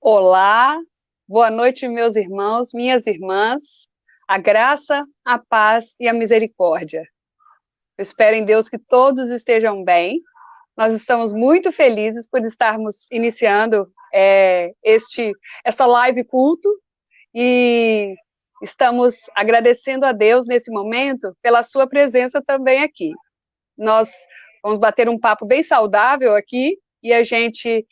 Olá, boa noite, meus irmãos, minhas irmãs, a graça, a paz e a misericórdia. Eu espero em Deus que todos estejam bem. Nós estamos muito felizes por estarmos iniciando esta live culto e estamos agradecendo a Deus nesse momento pela sua presença também aqui. Nós vamos bater um papo bem saudável aqui e a gente,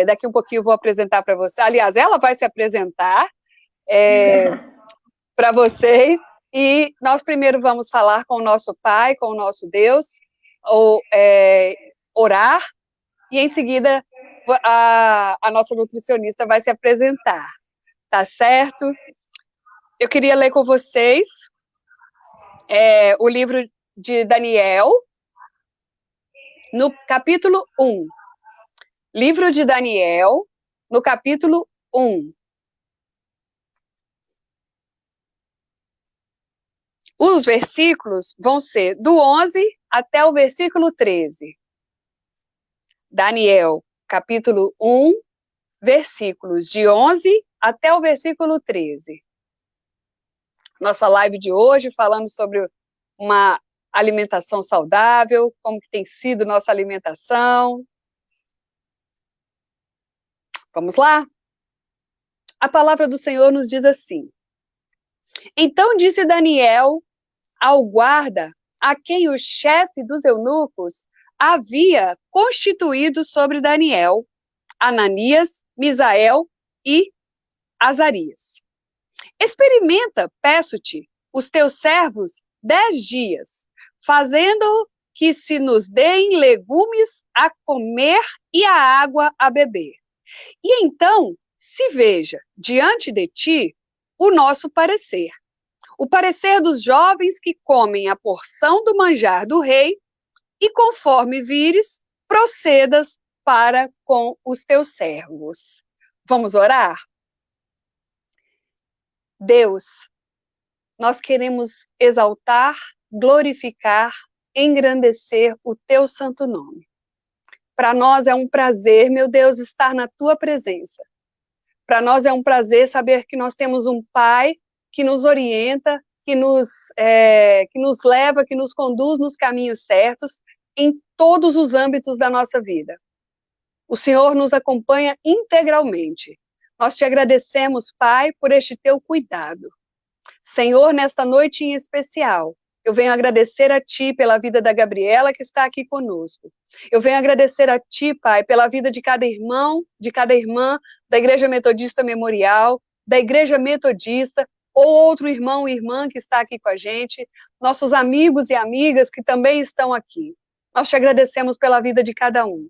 daqui um pouquinho eu vou apresentar para você. Aliás, ela vai se apresentar para vocês e nós primeiro vamos falar com o nosso Pai, com o nosso Deus, orar e em seguida a nossa nutricionista vai se apresentar, tá certo? Eu queria ler com vocês o livro de Daniel, no capítulo 1. Livro de Daniel, no capítulo 1. Os versículos vão ser do 11 até o versículo 13. Daniel, capítulo 1, versículos de 11 até o versículo 13. Nossa live de hoje falando sobre uma alimentação saudável, como que tem sido nossa alimentação. Vamos lá? A palavra do Senhor nos diz assim: Então disse Daniel ao guarda, a quem o chefe dos eunucos havia constituído sobre Daniel, Ananias, Misael e Azarias. Experimenta, peço-te, os teus servos 10 dias, fazendo que se nos deem legumes a comer e a água a beber. E então se veja diante de ti o nosso parecer. O parecer dos jovens que comem a porção do manjar do rei, e conforme vires, procedas para com os teus servos. Vamos orar? Deus, nós queremos exaltar, glorificar, engrandecer o teu santo nome. Para nós é um prazer, meu Deus, estar na tua presença. Para nós é um prazer saber que nós temos um Pai que nos orienta, que nos leva, que nos conduz nos caminhos certos em todos os âmbitos da nossa vida. O Senhor nos acompanha integralmente. Nós te agradecemos, Pai, por este teu cuidado. Senhor, nesta noite em especial, eu venho agradecer a Ti pela vida da Gabriela que está aqui conosco. Eu venho agradecer a Ti, Pai, pela vida de cada irmão, de cada irmã da Igreja Metodista Memorial, da Igreja Metodista, ou outro irmão e irmã que está aqui com a gente, nossos amigos e amigas que também estão aqui. Nós te agradecemos pela vida de cada um.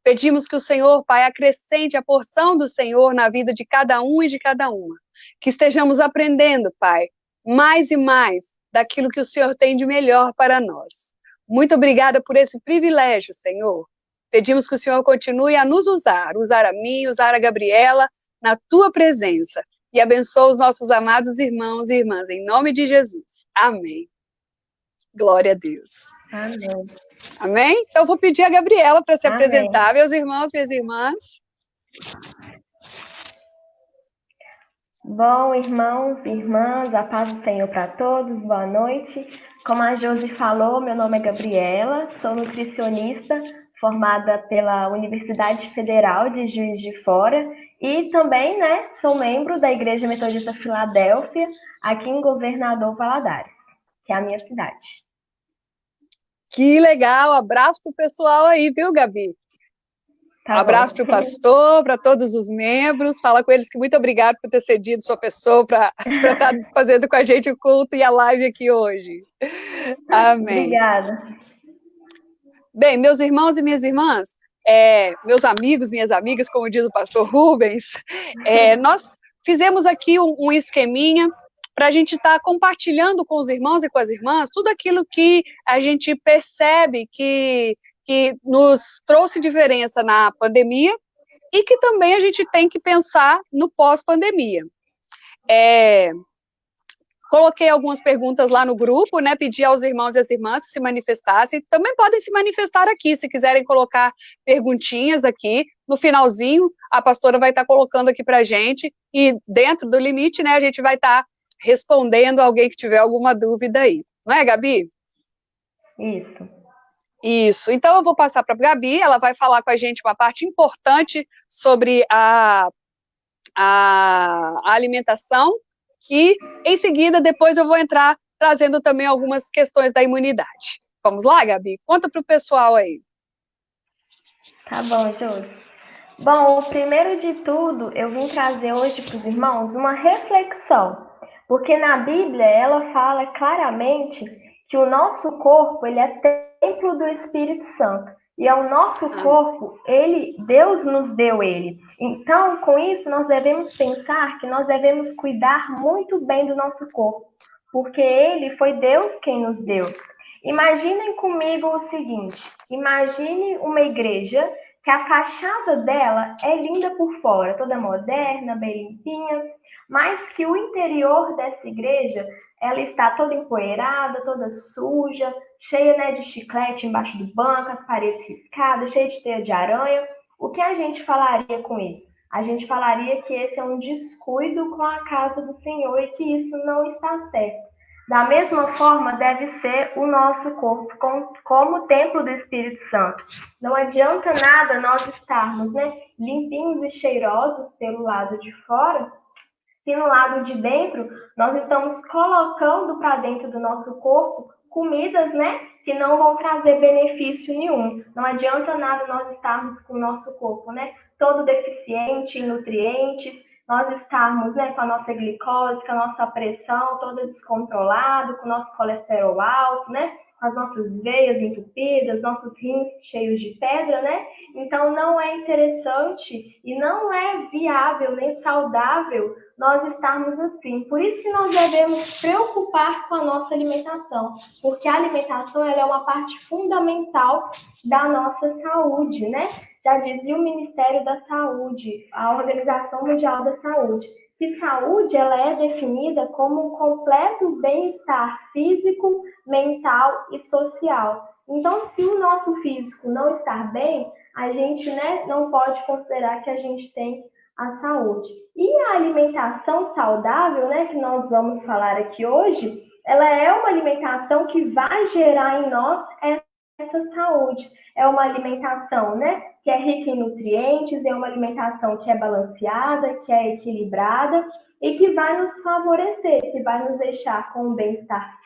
Pedimos que o Senhor, Pai, acrescente a porção do Senhor na vida de cada um e de cada uma. Que estejamos aprendendo, Pai, mais e mais daquilo que o Senhor tem de melhor para nós. Muito obrigada por esse privilégio, Senhor. Pedimos que o Senhor continue a nos usar a mim, usar a Gabriela, na tua presença. E abençoa os nossos amados irmãos e irmãs, em nome de Jesus. Amém. Glória a Deus. Amém. Amém? Então, vou pedir a Gabriela para se Amém. apresentar, meus irmãos, minhas irmãs. Bom, irmãos e irmãs, a paz do Senhor para todos, boa noite. Como a Josi falou, meu nome é Gabriela, sou nutricionista, formada pela Universidade Federal de Juiz de Fora e também, sou membro da Igreja Metodista Filadélfia, aqui em Governador Valadares, que é a minha cidade. Que legal, abraço pro pessoal aí, viu, Gabi? Abraço para o pastor, para todos os membros, fala com eles que muito obrigado por ter cedido sua pessoa para estar fazendo com a gente o culto e a live aqui hoje. Amém. Obrigada. Bem, meus irmãos e minhas irmãs, meus amigos, minhas amigas, como diz o pastor Rubens, nós fizemos aqui um esqueminha para a gente estar compartilhando com os irmãos e com as irmãs tudo aquilo que a gente percebe que nos trouxe diferença na pandemia e que também a gente tem que pensar no pós-pandemia. Coloquei algumas perguntas lá no grupo, né? Pedi aos irmãos e às irmãs que se manifestassem. Também podem se manifestar aqui, se quiserem colocar perguntinhas aqui. No finalzinho, a pastora vai estar colocando aqui para a gente. E dentro do limite, né, a gente vai estar respondendo alguém que tiver alguma dúvida aí. Não é, Gabi? Isso. Isso. Então, eu vou passar para a Gabi. Ela vai falar com a gente uma parte importante sobre a alimentação. E, em seguida, depois eu vou entrar trazendo também algumas questões da imunidade. Vamos lá, Gabi? Conta para o pessoal aí. Tá bom, Josi. Bom, primeiro de tudo, eu vim trazer hoje para os irmãos uma reflexão, porque na Bíblia ela fala claramente que o nosso corpo ele é templo do Espírito Santo. E ao nosso corpo, Deus nos deu ele. Então, com isso, nós devemos pensar que nós devemos cuidar muito bem do nosso corpo, porque ele foi Deus quem nos deu. Imaginem comigo o seguinte: imagine uma igreja que a fachada dela é linda por fora, toda moderna, bem limpinha, mas que o interior dessa igreja ela está toda empoeirada, toda suja, cheia, né, de chiclete embaixo do banco, as paredes riscadas, cheia de teia de aranha. O que a gente falaria com isso? A gente falaria que esse é um descuido com a casa do Senhor e que isso não está certo. Da mesma forma, deve ser o nosso corpo como templo do Espírito Santo. Não adianta nada nós estarmos, né, limpinhos e cheirosos pelo lado de fora, se no lado de dentro nós estamos colocando para dentro do nosso corpo comidas, né, que não vão trazer benefício nenhum. Não adianta nada nós estarmos com o nosso corpo, né, todo deficiente em nutrientes, nós estarmos, né, com a nossa glicose, com a nossa pressão toda descontrolada, com o nosso colesterol alto, né, com as nossas veias entupidas, nossos rins cheios de pedra, né? Então não é interessante e não é viável nem saudável nós estarmos assim. Por isso que nós devemos preocupar com a nossa alimentação, porque a alimentação ela é uma parte fundamental da nossa saúde, né? Já dizia o Ministério da Saúde, a Organização Mundial da Saúde, que saúde ela é definida como um completo bem-estar físico, mental e social. Então, se o nosso físico não estar bem, a gente, né, não pode considerar que a gente tem a saúde. E a alimentação saudável, né, que nós vamos falar aqui hoje, ela é uma alimentação que vai gerar em nós essa saúde. É uma alimentação, né, que é rica em nutrientes, é uma alimentação que é balanceada, que é equilibrada e que vai nos favorecer, que vai nos deixar com um bem-estar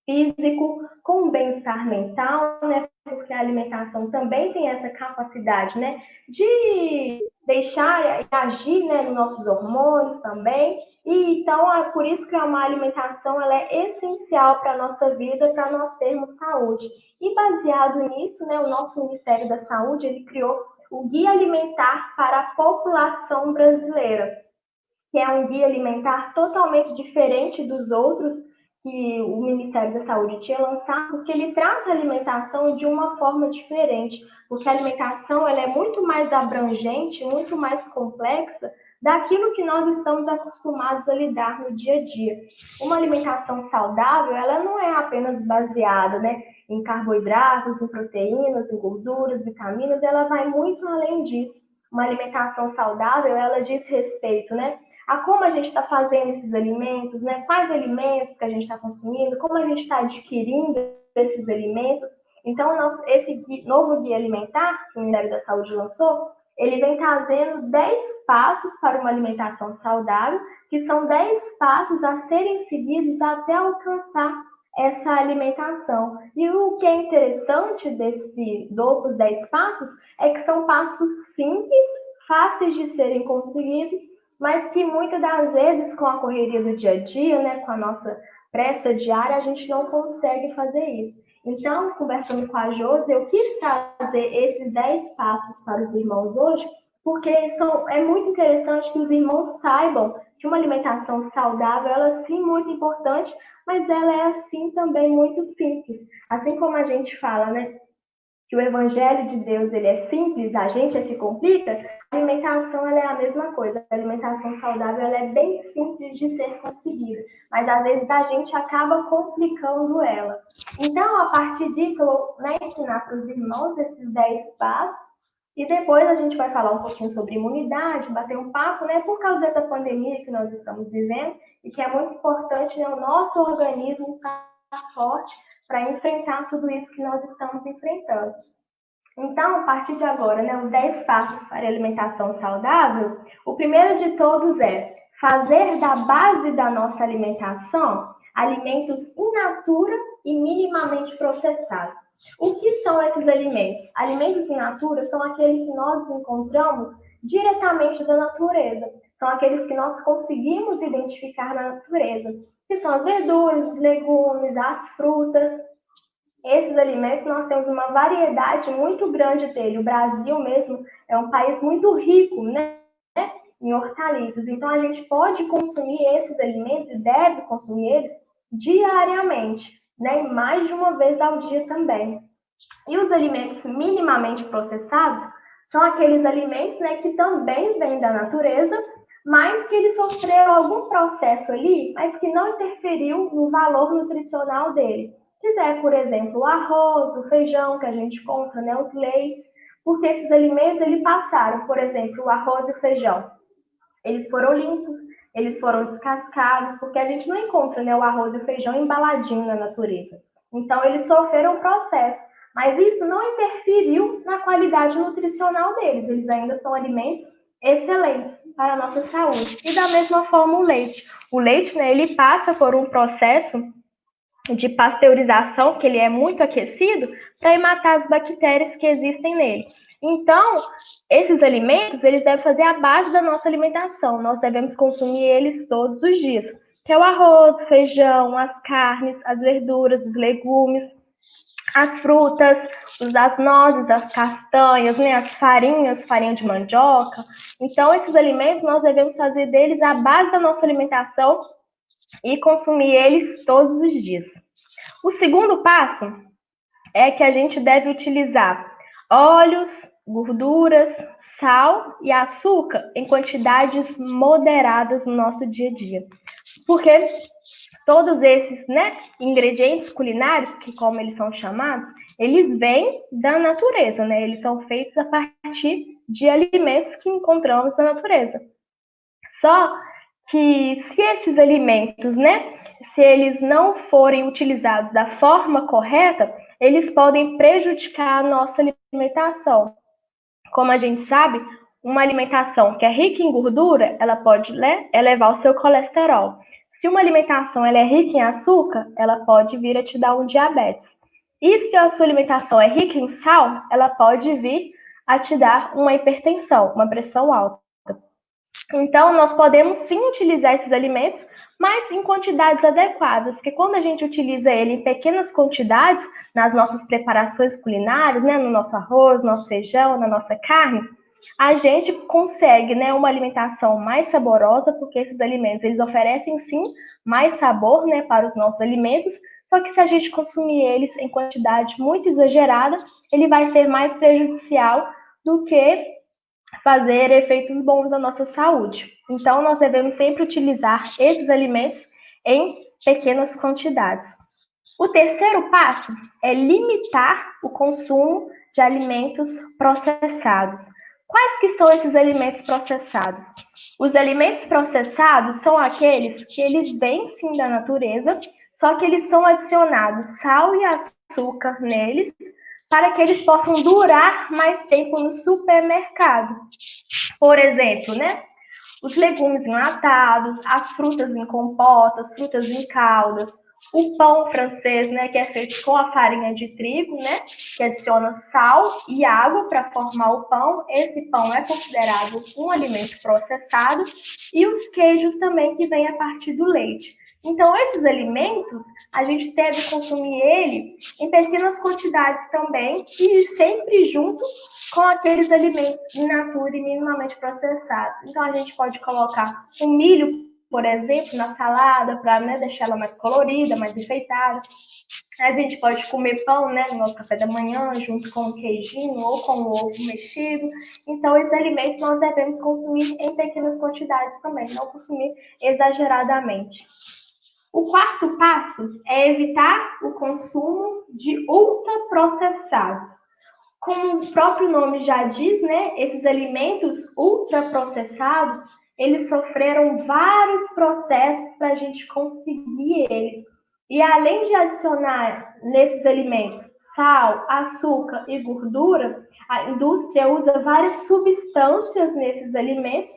físico, com um bem-estar mental, né, porque a alimentação também tem essa capacidade, né, de deixar agir, né, nos nossos hormônios também. E então é por isso que uma alimentação ela é essencial para a nossa vida, para nós termos saúde. E baseado nisso, né, o nosso Ministério da Saúde ele criou o Guia Alimentar para a População Brasileira, que é um guia alimentar totalmente diferente dos outros que o Ministério da Saúde tinha lançado, porque ele trata a alimentação de uma forma diferente, porque a alimentação ela é muito mais abrangente, muito mais complexa daquilo que nós estamos acostumados a lidar no dia a dia. Uma alimentação saudável, ela não é apenas baseada, né, em carboidratos, em proteínas, em gorduras, vitaminas, ela vai muito além disso. Uma alimentação saudável, ela diz respeito, né, a como a gente está fazendo esses alimentos, né? Quais alimentos que a gente está consumindo, como a gente está adquirindo esses alimentos. Então, esse novo guia alimentar que o Ministério da Saúde lançou, ele vem trazendo 10 passos para uma alimentação saudável, que são 10 passos a serem seguidos até alcançar essa alimentação. E o que é interessante dos 10 passos é que são passos simples, fáceis de serem conseguidos, mas que muitas das vezes, com a correria do dia a dia, né, com a nossa pressa diária, a gente não consegue fazer isso. Então, conversando com a Josi, eu quis trazer esses 10 passos para os irmãos hoje, porque é muito interessante que os irmãos saibam que uma alimentação saudável, ela sim muito importante, mas ela é assim também muito simples. Assim como a gente fala, né, que o evangelho de Deus ele é simples, a gente é que complica, a alimentação ela é a mesma coisa. A alimentação saudável ela é bem simples de ser conseguida, mas às vezes a gente acaba complicando ela. Então, a partir disso, eu vou ensinar para os irmãos esses 10 passos, e depois a gente vai falar um pouquinho sobre imunidade, bater um papo, por causa dessa pandemia que nós estamos vivendo, e que é muito importante, o nosso organismo estar forte para enfrentar tudo isso que nós estamos enfrentando. Então, a partir de agora, os 10 passos para a alimentação saudável, o primeiro de todos é fazer da base da nossa alimentação alimentos in natura e minimamente processados. O que são esses alimentos? Alimentos in natura são aqueles que nós encontramos diretamente da natureza. São aqueles que nós conseguimos identificar na natureza, que são as verduras, os legumes, as frutas. Esses alimentos nós temos uma variedade muito grande dele. O Brasil mesmo é um país muito rico, em hortaliças. Então a gente pode consumir esses alimentos e deve consumir eles diariamente, e mais de uma vez ao dia também. E os alimentos minimamente processados são aqueles alimentos, que também vêm da natureza, mas que eles sofreram algum processo ali, mas que não interferiu no valor nutricional dele. Que é, por exemplo, o arroz, o feijão que a gente compra, os leites, porque esses alimentos eles passaram, por exemplo, o arroz e o feijão. Eles foram limpos, eles foram descascados, porque a gente não encontra o arroz e o feijão embaladinho na natureza. Então, eles sofreram um processo, mas isso não interferiu na qualidade nutricional deles. Eles ainda são alimentos excelentes para a nossa saúde. E da mesma forma o leite. O leite, ele passa por um processo de pasteurização, que ele é muito aquecido, para matar as bactérias que existem nele. Então, esses alimentos, eles devem fazer a base da nossa alimentação. Nós devemos consumir eles todos os dias, que é o arroz, feijão, as carnes, as verduras, os legumes, as frutas, as nozes, as castanhas, as farinhas, farinha de mandioca. Então, esses alimentos, nós devemos fazer deles a base da nossa alimentação e consumir eles todos os dias. O segundo passo é que a gente deve utilizar óleos, gorduras, sal e açúcar em quantidades moderadas no nosso dia a dia. Porque todos esses ingredientes culinários, que como eles são chamados, eles vêm da natureza, eles são feitos a partir de alimentos que encontramos na natureza. Só que se esses alimentos, se eles não forem utilizados da forma correta, eles podem prejudicar a nossa alimentação. Como a gente sabe, uma alimentação que é rica em gordura, ela pode elevar o seu colesterol. Se uma alimentação ela é rica em açúcar, ela pode vir a te dar um diabetes. E se a sua alimentação é rica em sal, ela pode vir a te dar uma hipertensão, uma pressão alta. Então, nós podemos sim utilizar esses alimentos, mas em quantidades adequadas, porque quando a gente utiliza ele em pequenas quantidades, nas nossas preparações culinárias, no nosso arroz, no nosso feijão, na nossa carne, a gente consegue uma alimentação mais saborosa, porque esses alimentos eles oferecem sim mais sabor para os nossos alimentos, só que se a gente consumir eles em quantidade muito exagerada, ele vai ser mais prejudicial do que fazer efeitos bons na nossa saúde. Então, nós devemos sempre utilizar esses alimentos em pequenas quantidades. O terceiro passo é limitar o consumo de alimentos processados. Quais que são esses alimentos processados? Os alimentos processados são aqueles que eles vêm sim da natureza, só que eles são adicionados sal e açúcar neles, para que eles possam durar mais tempo no supermercado. Por exemplo, os legumes enlatados, as frutas em compotas, frutas em caldas, o pão francês, que é feito com a farinha de trigo, que adiciona sal e água para formar o pão. Esse pão é considerado um alimento processado. E os queijos também, que vêm a partir do leite. Então, esses alimentos, a gente deve consumir ele em pequenas quantidades também e sempre junto com aqueles alimentos in natura e minimamente processados. Então, a gente pode colocar o milho, por exemplo, na salada, para, né, deixar ela mais colorida, mais enfeitada. A gente pode comer pão, né, no nosso café da manhã, junto com o queijinho ou com o ovo mexido. Então, esse alimento nós devemos consumir em pequenas quantidades também, não consumir exageradamente. O quarto passo é evitar o consumo de ultraprocessados. Como o próprio nome já diz, né, esses alimentos ultraprocessados, eles sofreram vários processos para a gente conseguir eles. E além de adicionar nesses alimentos sal, açúcar e gordura, a indústria usa várias substâncias nesses alimentos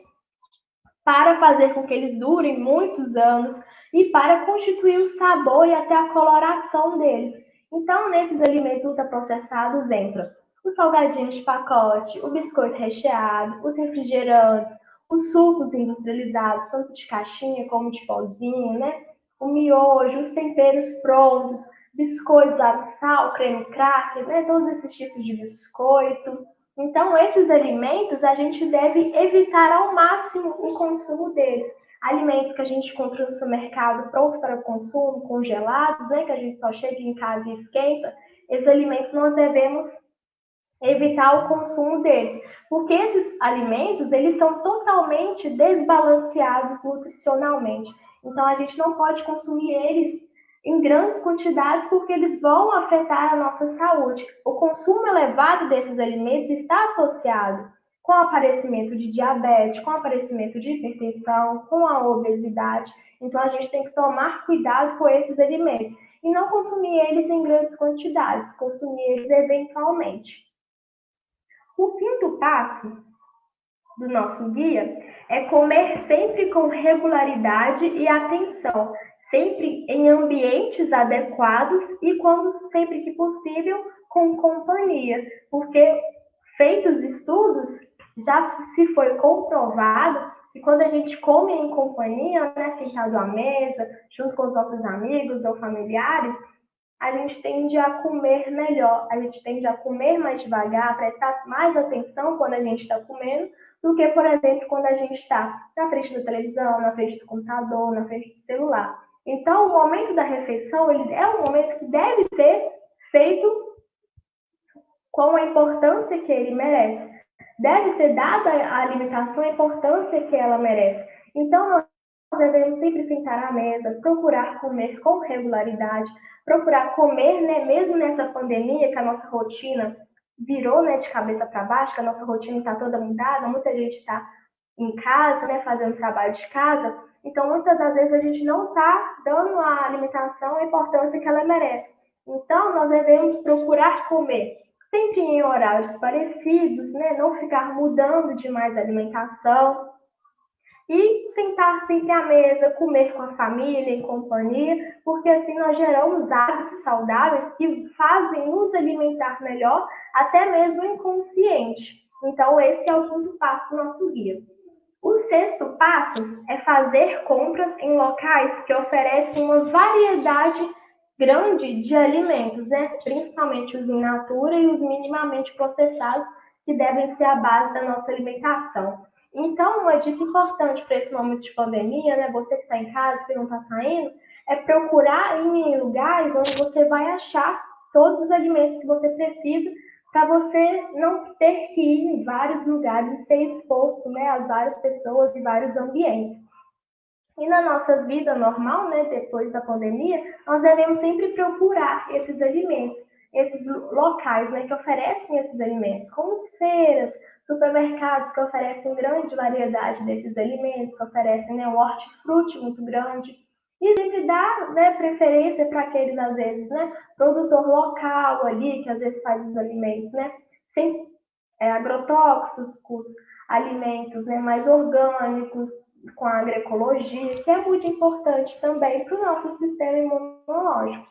para fazer com que eles durem muitos anos e para constituir o sabor e até a coloração deles. Então, nesses alimentos ultraprocessados entram os salgadinhos de pacote, o biscoito recheado, os refrigerantes, os sucos industrializados, tanto de caixinha como de pozinho, né? O miojo, os temperos prontos, biscoitos água sal, creme cracker, né? Todos esses tipos de biscoito. Então, esses alimentos a gente deve evitar ao máximo o consumo deles. Alimentos que a gente compra no supermercado pronto para o consumo, congelados, né, que a gente só chega em casa e esquenta, esses alimentos nós devemos evitar o consumo deles, porque esses alimentos eles são totalmente desbalanceados nutricionalmente. Então, a gente não pode consumir eles em grandes quantidades porque eles vão afetar a nossa saúde. O consumo elevado desses alimentos está associado com o aparecimento de diabetes, com o aparecimento de hipertensão, com a obesidade. Então, a gente tem que tomar cuidado com esses alimentos e não consumir eles em grandes quantidades, consumir eles eventualmente. O quinto passo do nosso guia é comer sempre com regularidade e atenção, sempre em ambientes adequados e quando sempre que possível com companhia, porque feitos estudos já se foi comprovado que quando a gente come em companhia, né, sentado à mesa, junto com os nossos amigos ou familiares, a gente tende a comer melhor, a gente tende a comer mais devagar, prestar mais atenção quando a gente está comendo, do que, por exemplo, quando a gente está na frente da televisão, na frente do computador, na frente do celular. Então, o momento da refeição ele é um momento que deve ser feito com a importância que ele merece. Deve ser dada à alimentação a importância que ela merece. Então, nós devemos sempre sentar à mesa, procurar comer com regularidade, procurar comer, né, mesmo nessa pandemia, que a nossa rotina virou, né, de cabeça para baixo, que a nossa rotina está toda mudada, muita gente está em casa, né, fazendo trabalho de casa, então muitas das vezes a gente não está dando à alimentação a importância que ela merece. Então, nós devemos procurar comer sempre em horários parecidos, né, não ficar mudando demais a alimentação, e sentar sempre à mesa, comer com a família, em companhia, porque assim nós geramos hábitos saudáveis que fazem nos alimentar melhor, até mesmo inconsciente. Então, esse é o quinto passo do nosso guia. O sexto passo é fazer compras em locais que oferecem uma variedade grande de alimentos, né? Principalmente os in natura e os minimamente processados, que devem ser a base da nossa alimentação. Então, uma dica importante para esse momento de pandemia, né? Você que está em casa, que não está saindo, é procurar ir em lugares onde você vai achar todos os alimentos que você precisa, para você não ter que ir em vários lugares e ser exposto, né, a várias pessoas e vários ambientes. E na nossa vida normal, né, depois da pandemia, nós devemos sempre procurar esses alimentos, esses locais, né, que oferecem esses alimentos, como as feiras, supermercados que oferecem grande variedade desses alimentos, que oferecem, né, um hortifruti muito grande, e sempre dar, né, preferência para aqueles, às vezes, né, produtor local ali, que às vezes faz os alimentos, né, sem agrotóxicos, alimentos, né, mais orgânicos, com a agroecologia, que é muito importante também para o nosso sistema imunológico.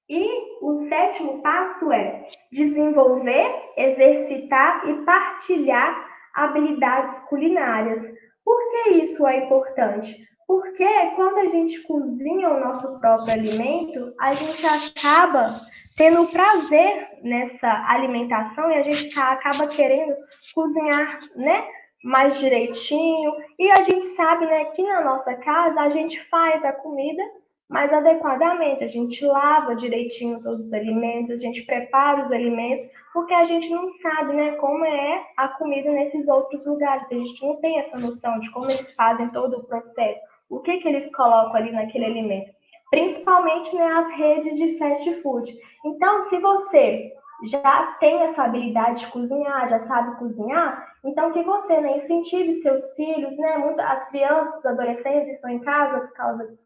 E o sétimo passo é desenvolver, exercitar e partilhar habilidades culinárias. Por que isso é importante? Porque quando a gente cozinha o nosso próprio alimento, a gente acaba tendo prazer nessa alimentação e a gente acaba querendo cozinhar, né, mais direitinho. E a gente sabe, né, que na nossa casa a gente faz a comida mais adequadamente, a gente lava direitinho todos os alimentos, a gente prepara os alimentos, porque a gente não sabe, né, como é a comida nesses outros lugares, a gente não tem essa noção de como eles fazem todo o processo, o que eles colocam ali naquele alimento, principalmente, né, as redes de fast food. Então, se você já tem essa habilidade de cozinhar, já sabe cozinhar, então que você, né, incentive seus filhos, né, as crianças, os adolescentes estão em casa por causa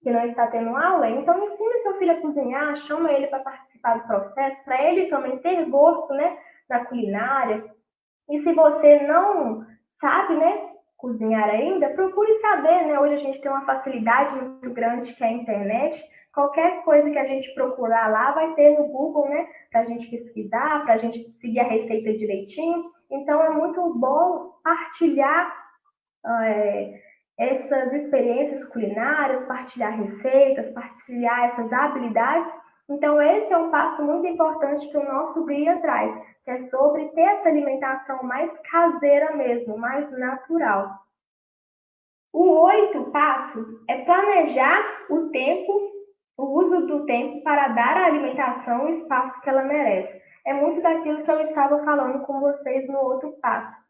que não está tendo aula, então ensine seu filho a cozinhar, chama ele para participar do processo, para ele também ter gosto, né, na culinária. E se você não sabe, né, cozinhar ainda, procure saber, né? Hoje a gente tem uma facilidade muito grande que é a internet. Qualquer coisa que a gente procurar lá vai ter no Google, né? Para a gente pesquisar, para a gente seguir a receita direitinho. Então é muito bom partilhar essas experiências culinárias, partilhar receitas, partilhar essas habilidades. Então, esse é um passo muito importante que o nosso guia traz, que é sobre ter essa alimentação mais caseira mesmo, mais natural. O 8 passo é planejar o tempo, o uso do tempo para dar à alimentação o espaço que ela merece. É muito daquilo que eu estava falando com vocês no outro passo,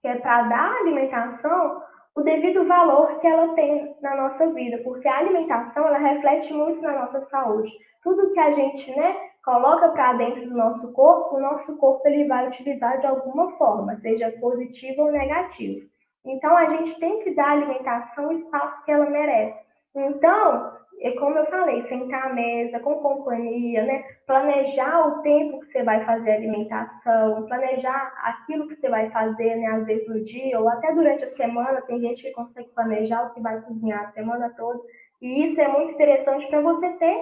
que é para dar à alimentação o devido valor que ela tem na nossa vida, porque a alimentação ela reflete muito na nossa saúde. Tudo que a gente, né, coloca para dentro do nosso corpo, o nosso corpo ele vai utilizar de alguma forma, seja positivo ou negativo. Então a gente tem que dar à alimentação o espaço que ela merece. Então, como eu falei, sentar à mesa, com companhia, né? Planejar o tempo que você vai fazer a alimentação, planejar aquilo que você vai fazer, né? Às vezes no dia ou até durante a semana, tem gente que consegue planejar o que vai cozinhar a semana toda. E isso é muito interessante para você ter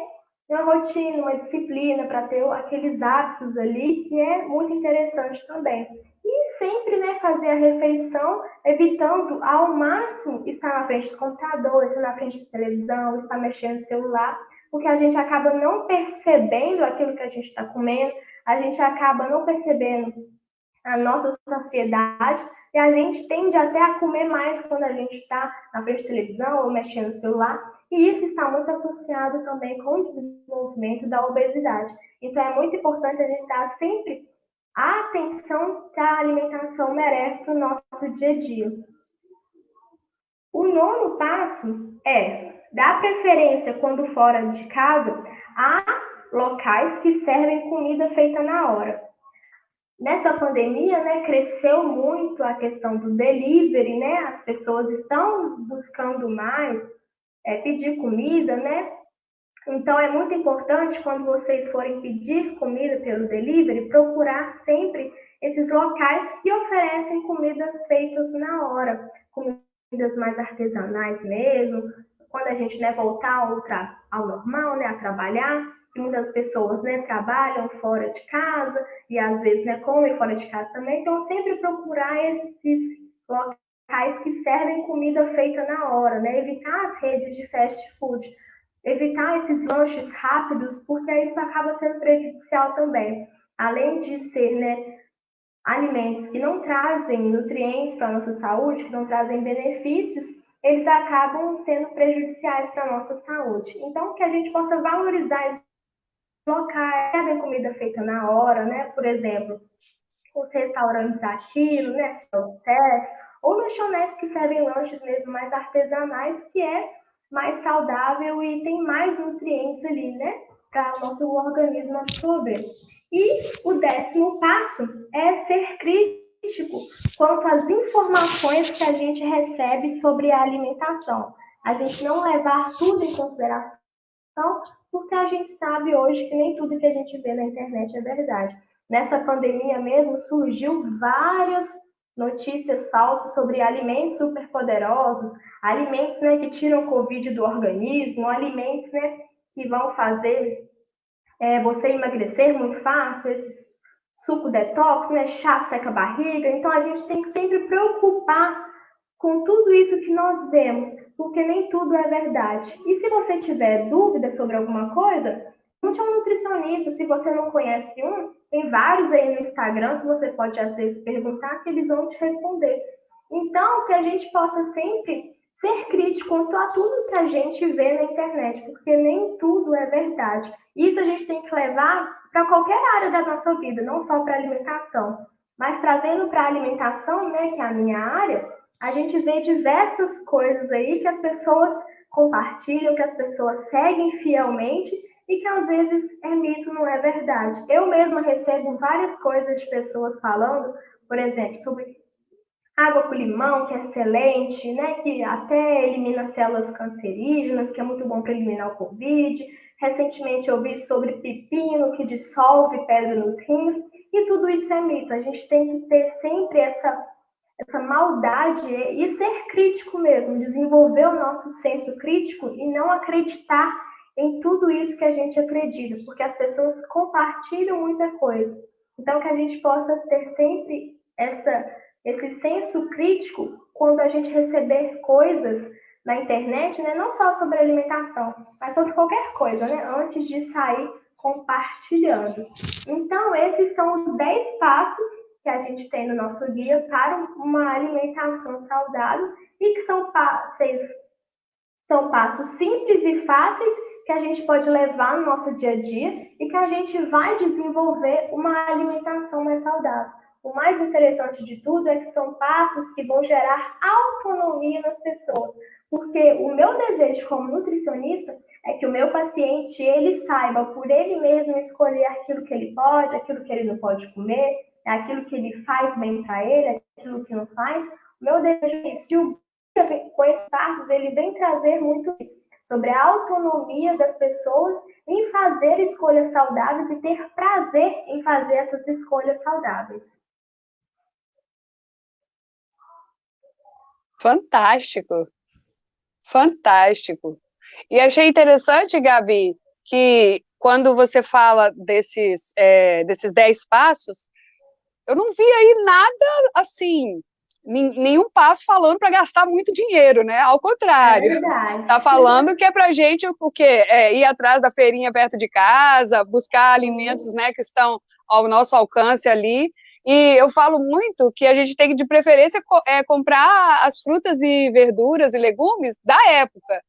uma rotina, uma disciplina, para ter aqueles hábitos ali, que é muito interessante também. E sempre, né, fazer a refeição evitando ao máximo estar na frente do computador, estar na frente da televisão, estar mexendo no celular, porque a gente acaba não percebendo aquilo que a gente está comendo, a gente acaba não percebendo a nossa saciedade e a gente tende até a comer mais quando a gente está na frente da televisão ou mexendo no celular, e isso está muito associado também com o desenvolvimento da obesidade. Então é muito importante a gente dar sempre a atenção que a alimentação merece no nosso dia a dia. O nono passo é dar preferência, quando fora de casa, a locais que servem comida feita na hora. Nessa pandemia, né, cresceu muito a questão do delivery, né? As pessoas estão buscando mais pedir comida, né? Então é muito importante, quando vocês forem pedir comida pelo delivery, procurar sempre esses locais que oferecem comidas feitas na hora, comidas mais artesanais mesmo, quando a gente, né, voltar ao normal, né, a trabalhar, que muitas pessoas, né, trabalham fora de casa e às vezes, né, comem fora de casa também, então sempre procurar esses locais que servem comida feita na hora, né, evitar as redes de fast food, evitar esses lanches rápidos, porque isso acaba sendo prejudicial também. Além de ser, né, alimentos que não trazem nutrientes para a nossa saúde, que não trazem benefícios, eles acabam sendo prejudiciais para a nossa saúde. Então, que a gente possa valorizar esses locais, servem comida feita na hora, né? Por exemplo, os restaurantes aqui, né, ou lanchonetes que servem lanches mesmo mais artesanais, que é mais saudável e tem mais nutrientes ali, né, para o nosso organismo absorver. E o 10º passo é ser crítico quanto às informações que a gente recebe sobre a alimentação. A gente não levar tudo em consideração, porque a gente sabe hoje que nem tudo que a gente vê na internet é verdade. Nessa pandemia mesmo, surgiu várias notícias falsas sobre alimentos superpoderosos, alimentos, né, que tiram o Covid do organismo, alimentos, né, que vão fazer você emagrecer muito fácil, esse suco detox, né, chá seca a barriga. Então a gente tem que sempre preocupar com tudo isso que nós vemos, porque nem tudo é verdade. E se você tiver dúvida sobre alguma coisa, pergunte a um nutricionista. Se você não conhece um, tem vários aí no Instagram que você pode, às vezes, perguntar que eles vão te responder. Então, que a gente possa sempre ser crítico quanto a tudo que a gente vê na internet, porque nem tudo é verdade. Isso a gente tem que levar para qualquer área da nossa vida, não só para alimentação. Mas trazendo para a alimentação, né, que é a minha área, a gente vê diversas coisas aí que as pessoas compartilham, que as pessoas seguem fielmente e que às vezes é mito, não é verdade. Eu mesma recebo várias coisas de pessoas falando, por exemplo, sobre água com limão, que é excelente, né? Que até elimina células cancerígenas, que é muito bom para eliminar o Covid. Recentemente eu vi sobre pepino, que dissolve pedra nos rins, e tudo isso é mito. A gente tem que ter sempre essa maldade e ser crítico mesmo, desenvolver o nosso senso crítico e não acreditar em tudo isso que a gente acredita, porque as pessoas compartilham muita coisa. Então, que a gente possa ter sempre esse senso crítico quando a gente receber coisas na internet, né? Não só sobre alimentação, mas sobre qualquer coisa, né? Antes de sair compartilhando. Então, esses são os 10 passos que a gente tem no nosso guia para uma alimentação saudável e que são passos simples e fáceis que a gente pode levar no nosso dia a dia e que a gente vai desenvolver uma alimentação mais saudável. O mais interessante de tudo é que são passos que vão gerar autonomia nas pessoas, porque o meu desejo como nutricionista é que o meu paciente ele saiba por ele mesmo escolher aquilo que ele pode, aquilo que ele não pode comer, aquilo que ele faz bem para ele, aquilo que não faz. O meu desejo é isso. E o com esses passos, ele vem trazer muito isso, sobre a autonomia das pessoas em fazer escolhas saudáveis e ter prazer em fazer essas escolhas saudáveis. Fantástico, fantástico. E achei interessante, Gabi, que quando você fala desses 10 passos, eu não vi aí nada assim, nenhum passo falando para gastar muito dinheiro, né? Ao contrário, tá falando que é para gente o quê? Ir atrás da feirinha perto de casa, buscar alimentos, né, que estão ao nosso alcance ali. E eu falo muito que a gente tem que, de preferência, comprar as frutas e verduras e legumes da época,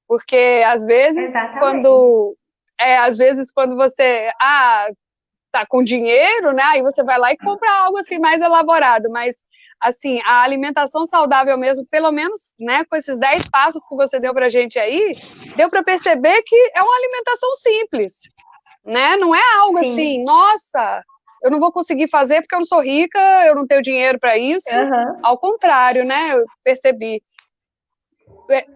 porque às vezes quando você tá com dinheiro, né? Aí você vai lá e compra algo assim mais elaborado, mas assim, a alimentação saudável mesmo, pelo menos, né, com esses 10 passos que você deu pra gente aí, deu para perceber que é uma alimentação simples, né? Não é algo assim, nossa, eu não vou conseguir fazer porque eu não sou rica, eu não tenho dinheiro para isso. Ao contrário, né? Eu percebi.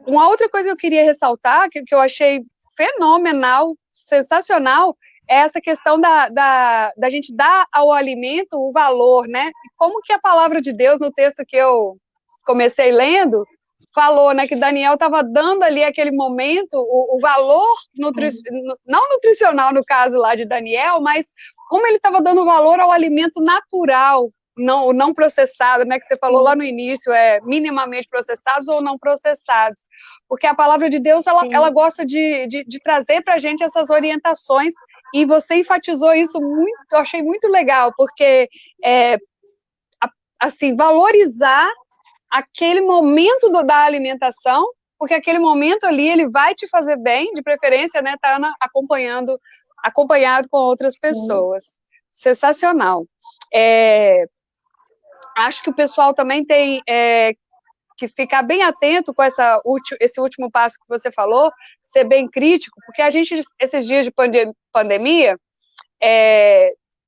Uma outra coisa que eu queria ressaltar, que eu achei fenomenal, sensacional, é essa questão da gente dar ao alimento o valor, né? E como que a palavra de Deus, no texto que eu comecei lendo, falou, né, que Daniel estava dando ali aquele momento, o valor, não nutricional no caso lá de Daniel, mas como ele estava dando valor ao alimento natural, não processado, né, que você falou lá no início, minimamente processados ou não processados, porque a palavra de Deus, ela gosta de trazer para a gente essas orientações, e você enfatizou isso muito, eu achei muito legal, porque, assim, valorizar aquele momento da alimentação, porque aquele momento ali, ele vai te fazer bem, de preferência, né, tá acompanhado com outras pessoas. Sensacional. Acho que o pessoal também tem que ficar bem atento com esse último passo que você falou, ser bem crítico, porque a gente, esses dias de pandemia,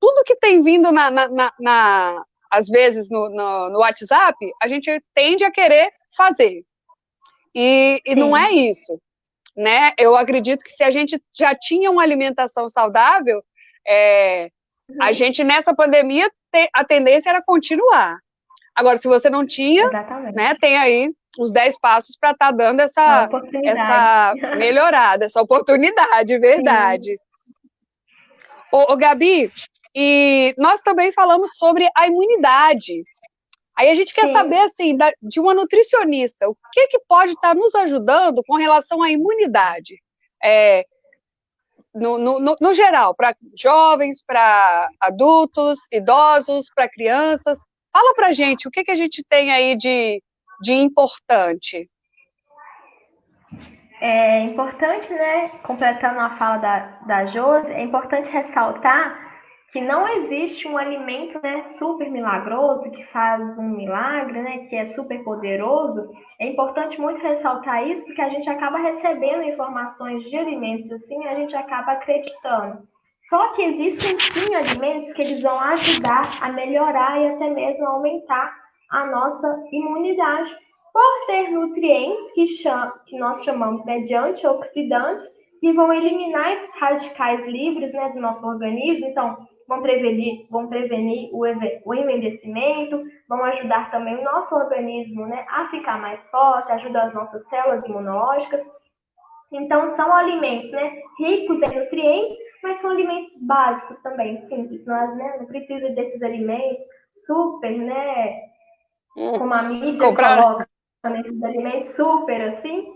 tudo que tem vindo às vezes no WhatsApp, a gente tende a querer fazer. E não é isso, né? Eu acredito que se a gente já tinha uma alimentação saudável, a gente, nessa pandemia, a tendência era continuar. Agora, se você não tinha, né, tem aí os 10 passos para estar dando essa melhorada, essa oportunidade, verdade. Ô, Gabi, e nós também falamos sobre a imunidade. Aí a gente quer saber, assim, de uma nutricionista, o que pode estar nos ajudando com relação à imunidade? no geral, para jovens, para adultos, idosos, para crianças. Fala para a gente, o que a gente tem aí de importante? É importante, né, completando a fala da Josi, é importante ressaltar que não existe um alimento, né, super milagroso, que faz um milagre, né, que é super poderoso. É importante muito ressaltar isso, porque a gente acaba recebendo informações de alimentos assim, e a gente acaba acreditando. Só que existem sim alimentos que eles vão ajudar a melhorar e até mesmo aumentar a nossa imunidade, por ter nutrientes que nós chamamos, né, de antioxidantes, que vão eliminar esses radicais livres, né, do nosso organismo. Então, vão prevenir o envelhecimento, vão ajudar também o nosso organismo, né, a ficar mais forte, ajudar as nossas células imunológicas. Então, são alimentos, né, ricos em nutrientes, mas são alimentos básicos também, simples. Nós, né, não precisa desses alimentos super, né, como a mídia Comprar. coloca, nesses alimentos super assim,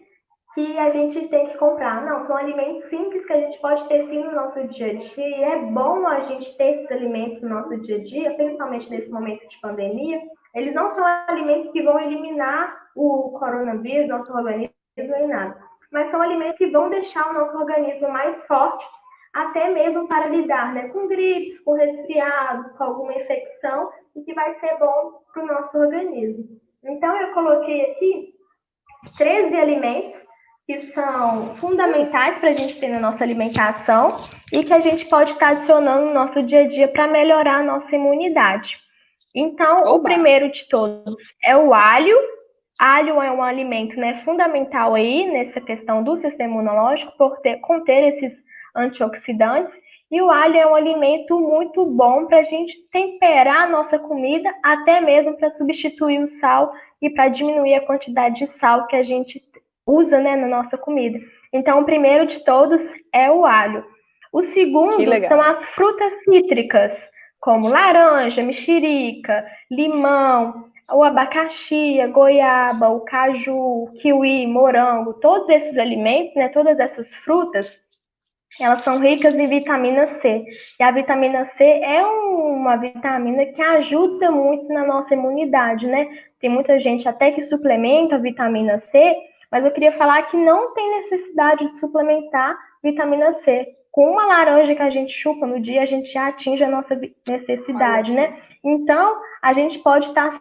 que a gente tem que comprar. Não, são alimentos simples que a gente pode ter sim no nosso dia a dia, e é bom a gente ter esses alimentos no nosso dia a dia, principalmente nesse momento de pandemia. Eles não são alimentos que vão eliminar o coronavírus, nosso organismo, nem nada, mas são alimentos que vão deixar o nosso organismo mais forte, até mesmo para lidar, né, com gripes, com resfriados, com alguma infecção, e que vai ser bom para o nosso organismo. Então, eu coloquei aqui 13 alimentos que são fundamentais para a gente ter na nossa alimentação e que a gente pode estar adicionando no nosso dia a dia para melhorar a nossa imunidade. Então, Oba. O primeiro de todos é o alho. Alho é um alimento, né, fundamental aí nessa questão do sistema imunológico por conter esses antioxidantes. E o alho é um alimento muito bom para a gente temperar a nossa comida, até mesmo para substituir o sal e para diminuir a quantidade de sal que a gente usa, né, na nossa comida. Então, o primeiro de todos é o alho. O segundo são as frutas cítricas, como laranja, mexerica, limão, o abacaxi, a goiaba, o caju, o kiwi, morango. Todos esses alimentos, né, todas essas frutas, elas são ricas em vitamina C. E a vitamina C é uma vitamina que ajuda muito na nossa imunidade, né? Tem muita gente até que suplementa a vitamina C, mas eu queria falar que não tem necessidade de suplementar vitamina C. Com uma laranja que a gente chupa no dia, a gente já atinge a nossa necessidade, né? Então, a gente pode estar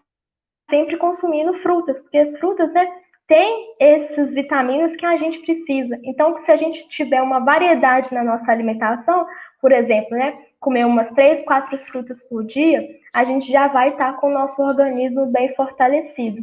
sempre consumindo frutas, porque as frutas, né, tem essas vitaminas que a gente precisa. Então, se a gente tiver uma variedade na nossa alimentação, por exemplo, né, comer umas 3, 4 frutas por dia, a gente já vai estar com o nosso organismo bem fortalecido.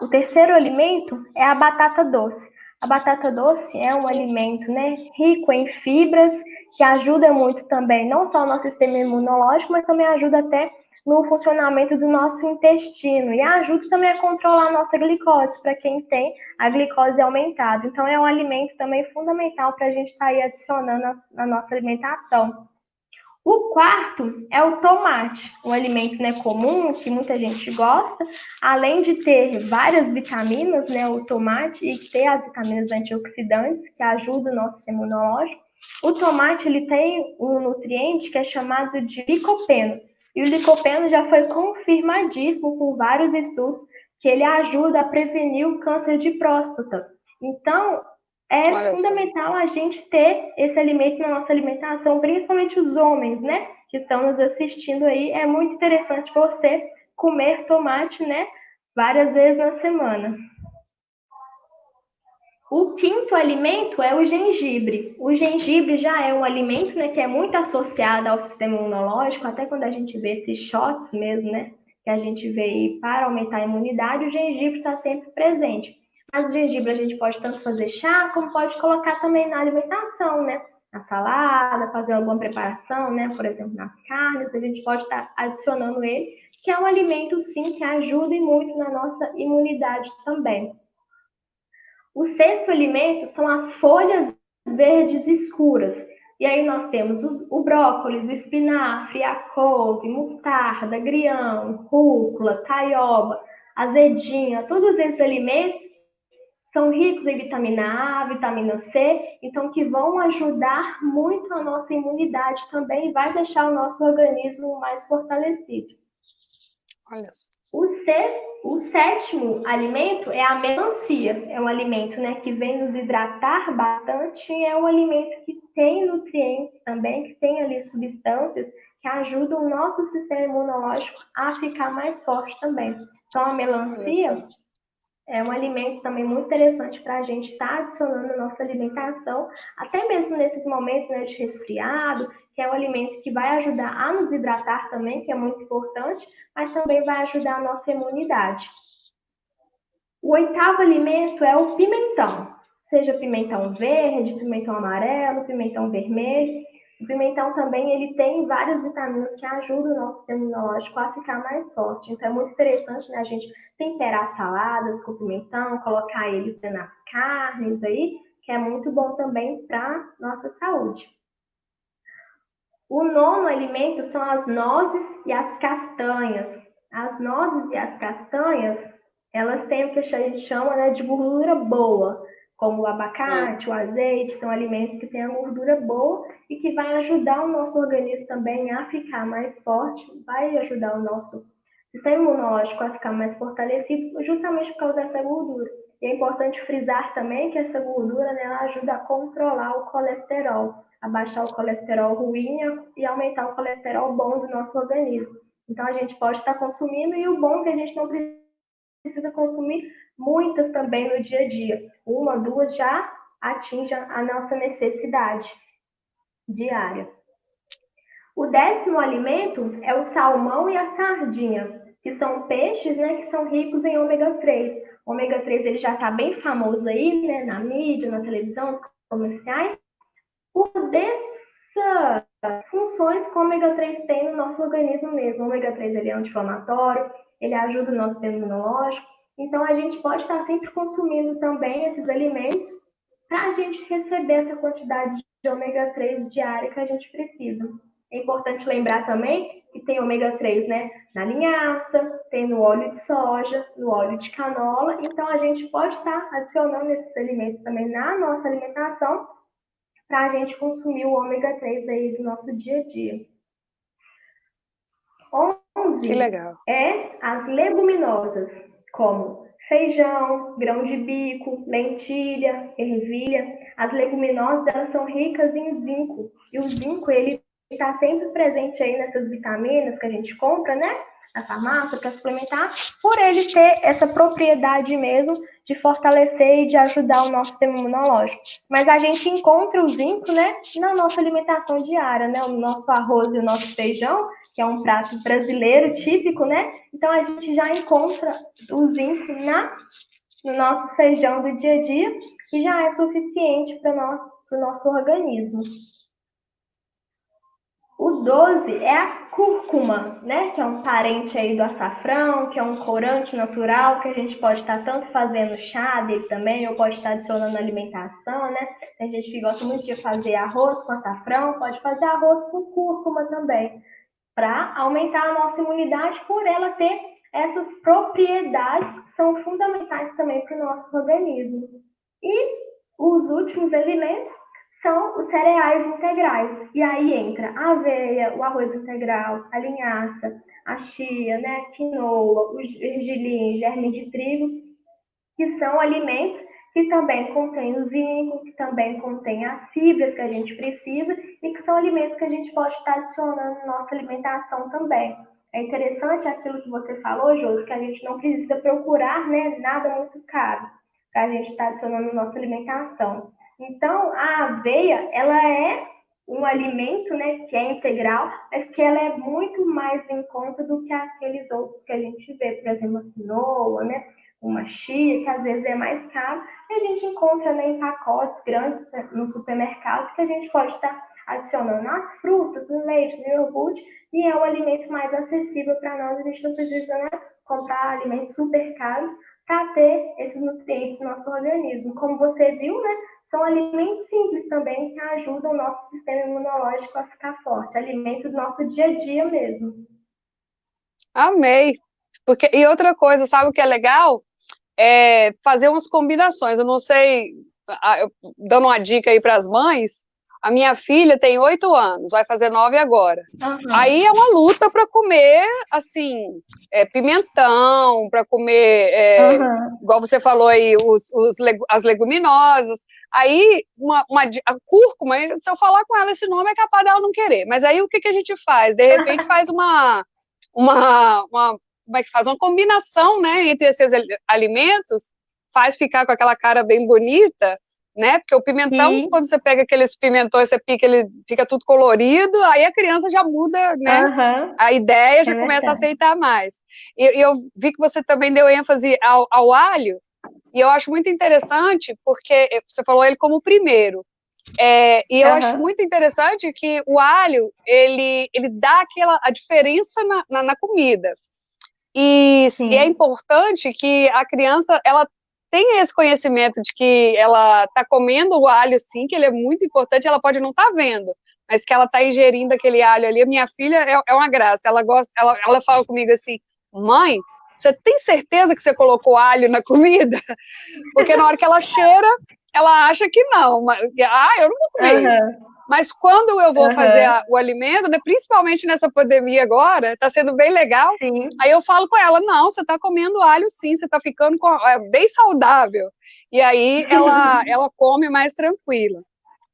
O terceiro alimento é a batata doce. A batata doce é um alimento, né, rico em fibras, que ajuda muito também, não só o nosso sistema imunológico, mas também ajuda até no funcionamento do nosso intestino e ajuda também a controlar a nossa glicose, para quem tem a glicose aumentada. Então, é um alimento também fundamental para a gente estar aí adicionando na nossa alimentação. O quarto é o tomate, um alimento, né, comum que muita gente gosta, além de ter várias vitaminas, né, o tomate, e ter as vitaminas antioxidantes que ajudam o nosso sistema imunológico. O tomate ele tem um nutriente que é chamado de licopeno. E o licopeno já foi confirmadíssimo por vários estudos que ele ajuda a prevenir o câncer de próstata. Então, é fundamental a gente ter esse alimento na nossa alimentação, principalmente os homens, né, que estão nos assistindo aí. É muito interessante você comer tomate, né, várias vezes na semana. O quinto alimento é o gengibre. O gengibre já é um alimento, né, que é muito associado ao sistema imunológico, até quando a gente vê esses shots mesmo, né, que a gente vê aí para aumentar a imunidade, o gengibre está sempre presente. Mas o gengibre a gente pode tanto fazer chá, como pode colocar também na alimentação, né, na salada, fazer alguma preparação, né, por exemplo, nas carnes, a gente pode estar adicionando ele, que é um alimento, sim, que ajuda muito na nossa imunidade também. O sexto alimento são as folhas verdes escuras. E aí nós temos o brócolis, o espinafre, a couve, mostarda, agrião, rúcula, taioba, azedinha. Todos esses alimentos são ricos em vitamina A, vitamina C, então que vão ajudar muito a nossa imunidade também e vai deixar o nosso organismo mais fortalecido. Olha só. O sétimo alimento é a melancia. É um alimento, né, que vem nos hidratar bastante e é um alimento que tem nutrientes também, que tem ali substâncias que ajudam o nosso sistema imunológico a ficar mais forte também. Então, a melancia é um alimento também muito interessante para a gente estar adicionando na nossa alimentação, até mesmo nesses momentos, né, de resfriado, que é um alimento que vai ajudar a nos hidratar também, que é muito importante, mas também vai ajudar a nossa imunidade. O oitavo alimento é o pimentão, seja pimentão verde, pimentão amarelo, pimentão vermelho. O pimentão também ele tem várias vitaminas que ajudam o nosso sistema imunológico a ficar mais forte. Então é muito interessante, né, a gente temperar saladas com pimentão, colocar ele nas carnes aí, que é muito bom também para nossa saúde. O nono alimento são as nozes e as castanhas. As nozes e as castanhas, elas têm o que a gente chama, né, de gordura boa, como o abacate, o azeite, são alimentos que têm a gordura boa e que vai ajudar o nosso organismo também a ficar mais forte, vai ajudar o nosso sistema imunológico a ficar mais fortalecido justamente por causa dessa gordura. E é importante frisar também que essa gordura, né, ela ajuda a controlar o colesterol, abaixar o colesterol ruim e aumentar o colesterol bom do nosso organismo. Então a gente pode estar consumindo e o bom é que a gente não precisa consumir muitas também no dia a dia. Uma, duas já atinge a nossa necessidade diária. O décimo alimento é o salmão e a sardinha, que são peixes, né, que são ricos em ômega 3. O ômega 3 ele já está bem famoso aí, né, na mídia, na televisão, nos comerciais, por dessas funções que o ômega 3 tem no nosso organismo mesmo. O ômega 3 ele é anti-inflamatório, ele ajuda o nosso sistema imunológico. Então, a gente pode estar sempre consumindo também esses alimentos para a gente receber essa quantidade de ômega 3 diária que a gente precisa. É importante lembrar também que tem ômega 3, né, na linhaça, tem no óleo de soja, no óleo de canola. Então, a gente pode estar adicionando esses alimentos também na nossa alimentação para a gente consumir o ômega 3 aí do nosso dia a dia. 11 Que legal. é as leguminosas, como feijão, grão de bico, lentilha, ervilha. As leguminosas elas são ricas em zinco, e o zinco ele está sempre presente aí nessas vitaminas que a gente compra, né, na farmácia para suplementar, por ele ter essa propriedade mesmo de fortalecer e de ajudar o nosso sistema imunológico. Mas a gente encontra o zinco, né, na nossa alimentação diária, né, o nosso arroz e o nosso feijão, que é um prato brasileiro típico, né? Então a gente já encontra o zinco no nosso feijão do dia a dia e já é suficiente para o nosso organismo. O 12 é a cúrcuma, né? Que é um parente aí do açafrão, que é um corante natural que a gente pode estar tanto fazendo chá dele também, ou pode estar adicionando na alimentação, né? Tem gente que gosta muito de fazer arroz com açafrão, pode fazer arroz com cúrcuma também, para aumentar a nossa imunidade por ela ter essas propriedades que são fundamentais também para o nosso organismo. E os últimos alimentos são os cereais integrais. E aí entra a aveia, o arroz integral, a linhaça, a chia, né, a quinoa, o gergelim, germe de trigo, que são alimentos que também contêm o zinco, que também contêm as fibras que a gente precisa e que são alimentos que a gente pode estar adicionando na nossa alimentação também. É interessante aquilo que você falou, Josi, que a gente não precisa procurar, né, nada muito caro para a gente estar adicionando na nossa alimentação. Então, a aveia, ela é um alimento, né, que é integral, mas que ela é muito mais em conta do que aqueles outros que a gente vê, por exemplo, a quinoa, né, uma chia, que às vezes é mais caro, e a gente encontra, né, em pacotes grandes no supermercado, que a gente pode estar adicionando nas frutas, no leite, no iogurte, e é um alimento mais acessível para nós, a gente não precisa, né, comprar alimentos super caros para ter esses nutrientes no nosso organismo. Como você viu, né, são alimentos simples também que ajudam o nosso sistema imunológico a ficar forte, alimentos do nosso dia a dia mesmo. Amei. E outra coisa, sabe o que é legal? fazer umas combinações. Eu não sei, dando uma dica aí para as mães, a minha filha tem 8 anos, vai fazer 9 agora. Aí é uma luta para comer, assim, pimentão, para comer, igual você falou aí, as leguminosas. Aí, a cúrcuma, se eu falar com ela esse nome, é capaz dela não querer. Mas aí, o que a gente faz? De repente, faz como é que faz? Uma combinação, né, entre esses alimentos, faz ficar com aquela cara bem bonita, né? Porque o pimentão, Sim. quando você pega aqueles pimentões, você pica, ele fica tudo colorido, aí a criança já muda, né? A ideia já começa a aceitar mais. E eu vi que você também deu ênfase ao alho, e eu acho muito interessante, porque você falou ele como primeiro. E eu acho muito interessante que o alho, ele dá a diferença na comida. E é importante que a criança, ela tenha esse conhecimento de que ela está comendo o alho, sim, que ele é muito importante, ela pode não estar vendo, mas que ela está ingerindo aquele alho ali. A minha filha é uma graça, ela gosta, ela fala comigo assim, mãe, você tem certeza que você colocou alho na comida? Porque na hora que ela cheira, ela acha que não, mas, eu não vou comer isso. Mas quando eu vou fazer o alimento, né, principalmente nessa pandemia agora, está sendo bem legal, aí eu falo com ela, não, você está comendo alho sim, você está ficando bem saudável. E aí ela come mais tranquila.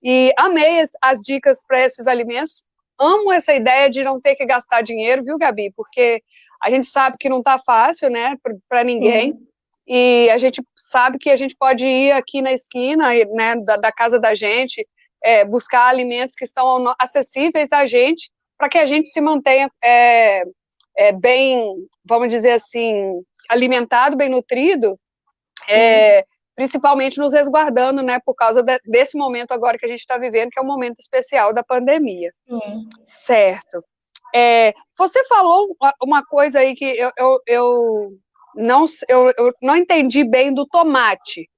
E amei as dicas para esses alimentos, amo essa ideia de não ter que gastar dinheiro, viu, Gabi? Porque a gente sabe que não está fácil, né, para ninguém. Sim. E a gente sabe que a gente pode ir aqui na esquina, né, da casa da gente, buscar alimentos que estão acessíveis a gente, para que a gente se mantenha bem, vamos dizer assim, alimentado, bem nutrido, principalmente nos resguardando, né, por causa desse momento agora que a gente está vivendo, que é um momento especial da pandemia. Certo. Você falou uma coisa aí que eu não entendi bem do tomate.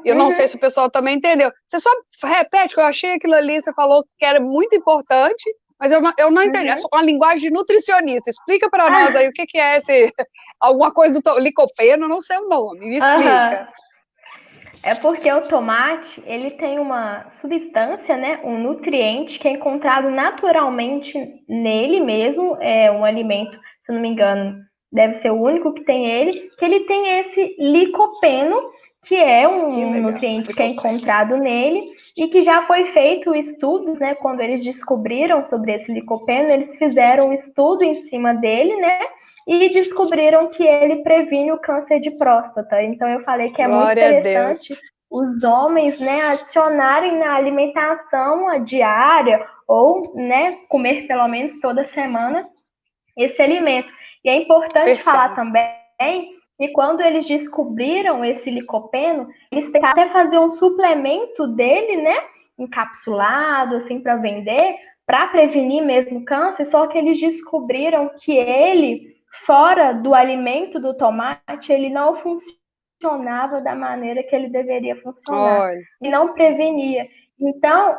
Eu não sei se o pessoal também entendeu. Você só repete, que eu achei aquilo ali, você falou que era muito importante, mas eu não entendi. É só uma linguagem de nutricionista. Explica para nós aí o que é alguma coisa do licopeno, não sei o nome, me explica. É porque o tomate, ele tem uma substância, né, um nutriente que é encontrado naturalmente nele mesmo, é um alimento, se não me engano, deve ser o único que tem ele, que ele tem esse licopeno, que é um nutriente que é encontrado nele e que já foi feito estudos, né, quando eles descobriram sobre esse licopeno, eles fizeram um estudo em cima dele, né, e descobriram que ele previne o câncer de próstata. Então, eu falei que é muito interessante os homens, né, adicionarem na alimentação diária ou, né, comer pelo menos toda semana esse alimento. E é importante falar também que quando eles descobriram esse licopeno, eles tentaram até fazer um suplemento dele, né, encapsulado, assim, para vender, para prevenir mesmo câncer, só que eles descobriram que ele, fora do alimento do tomate, ele não funcionava da maneira que ele deveria funcionar. E não prevenia. Então,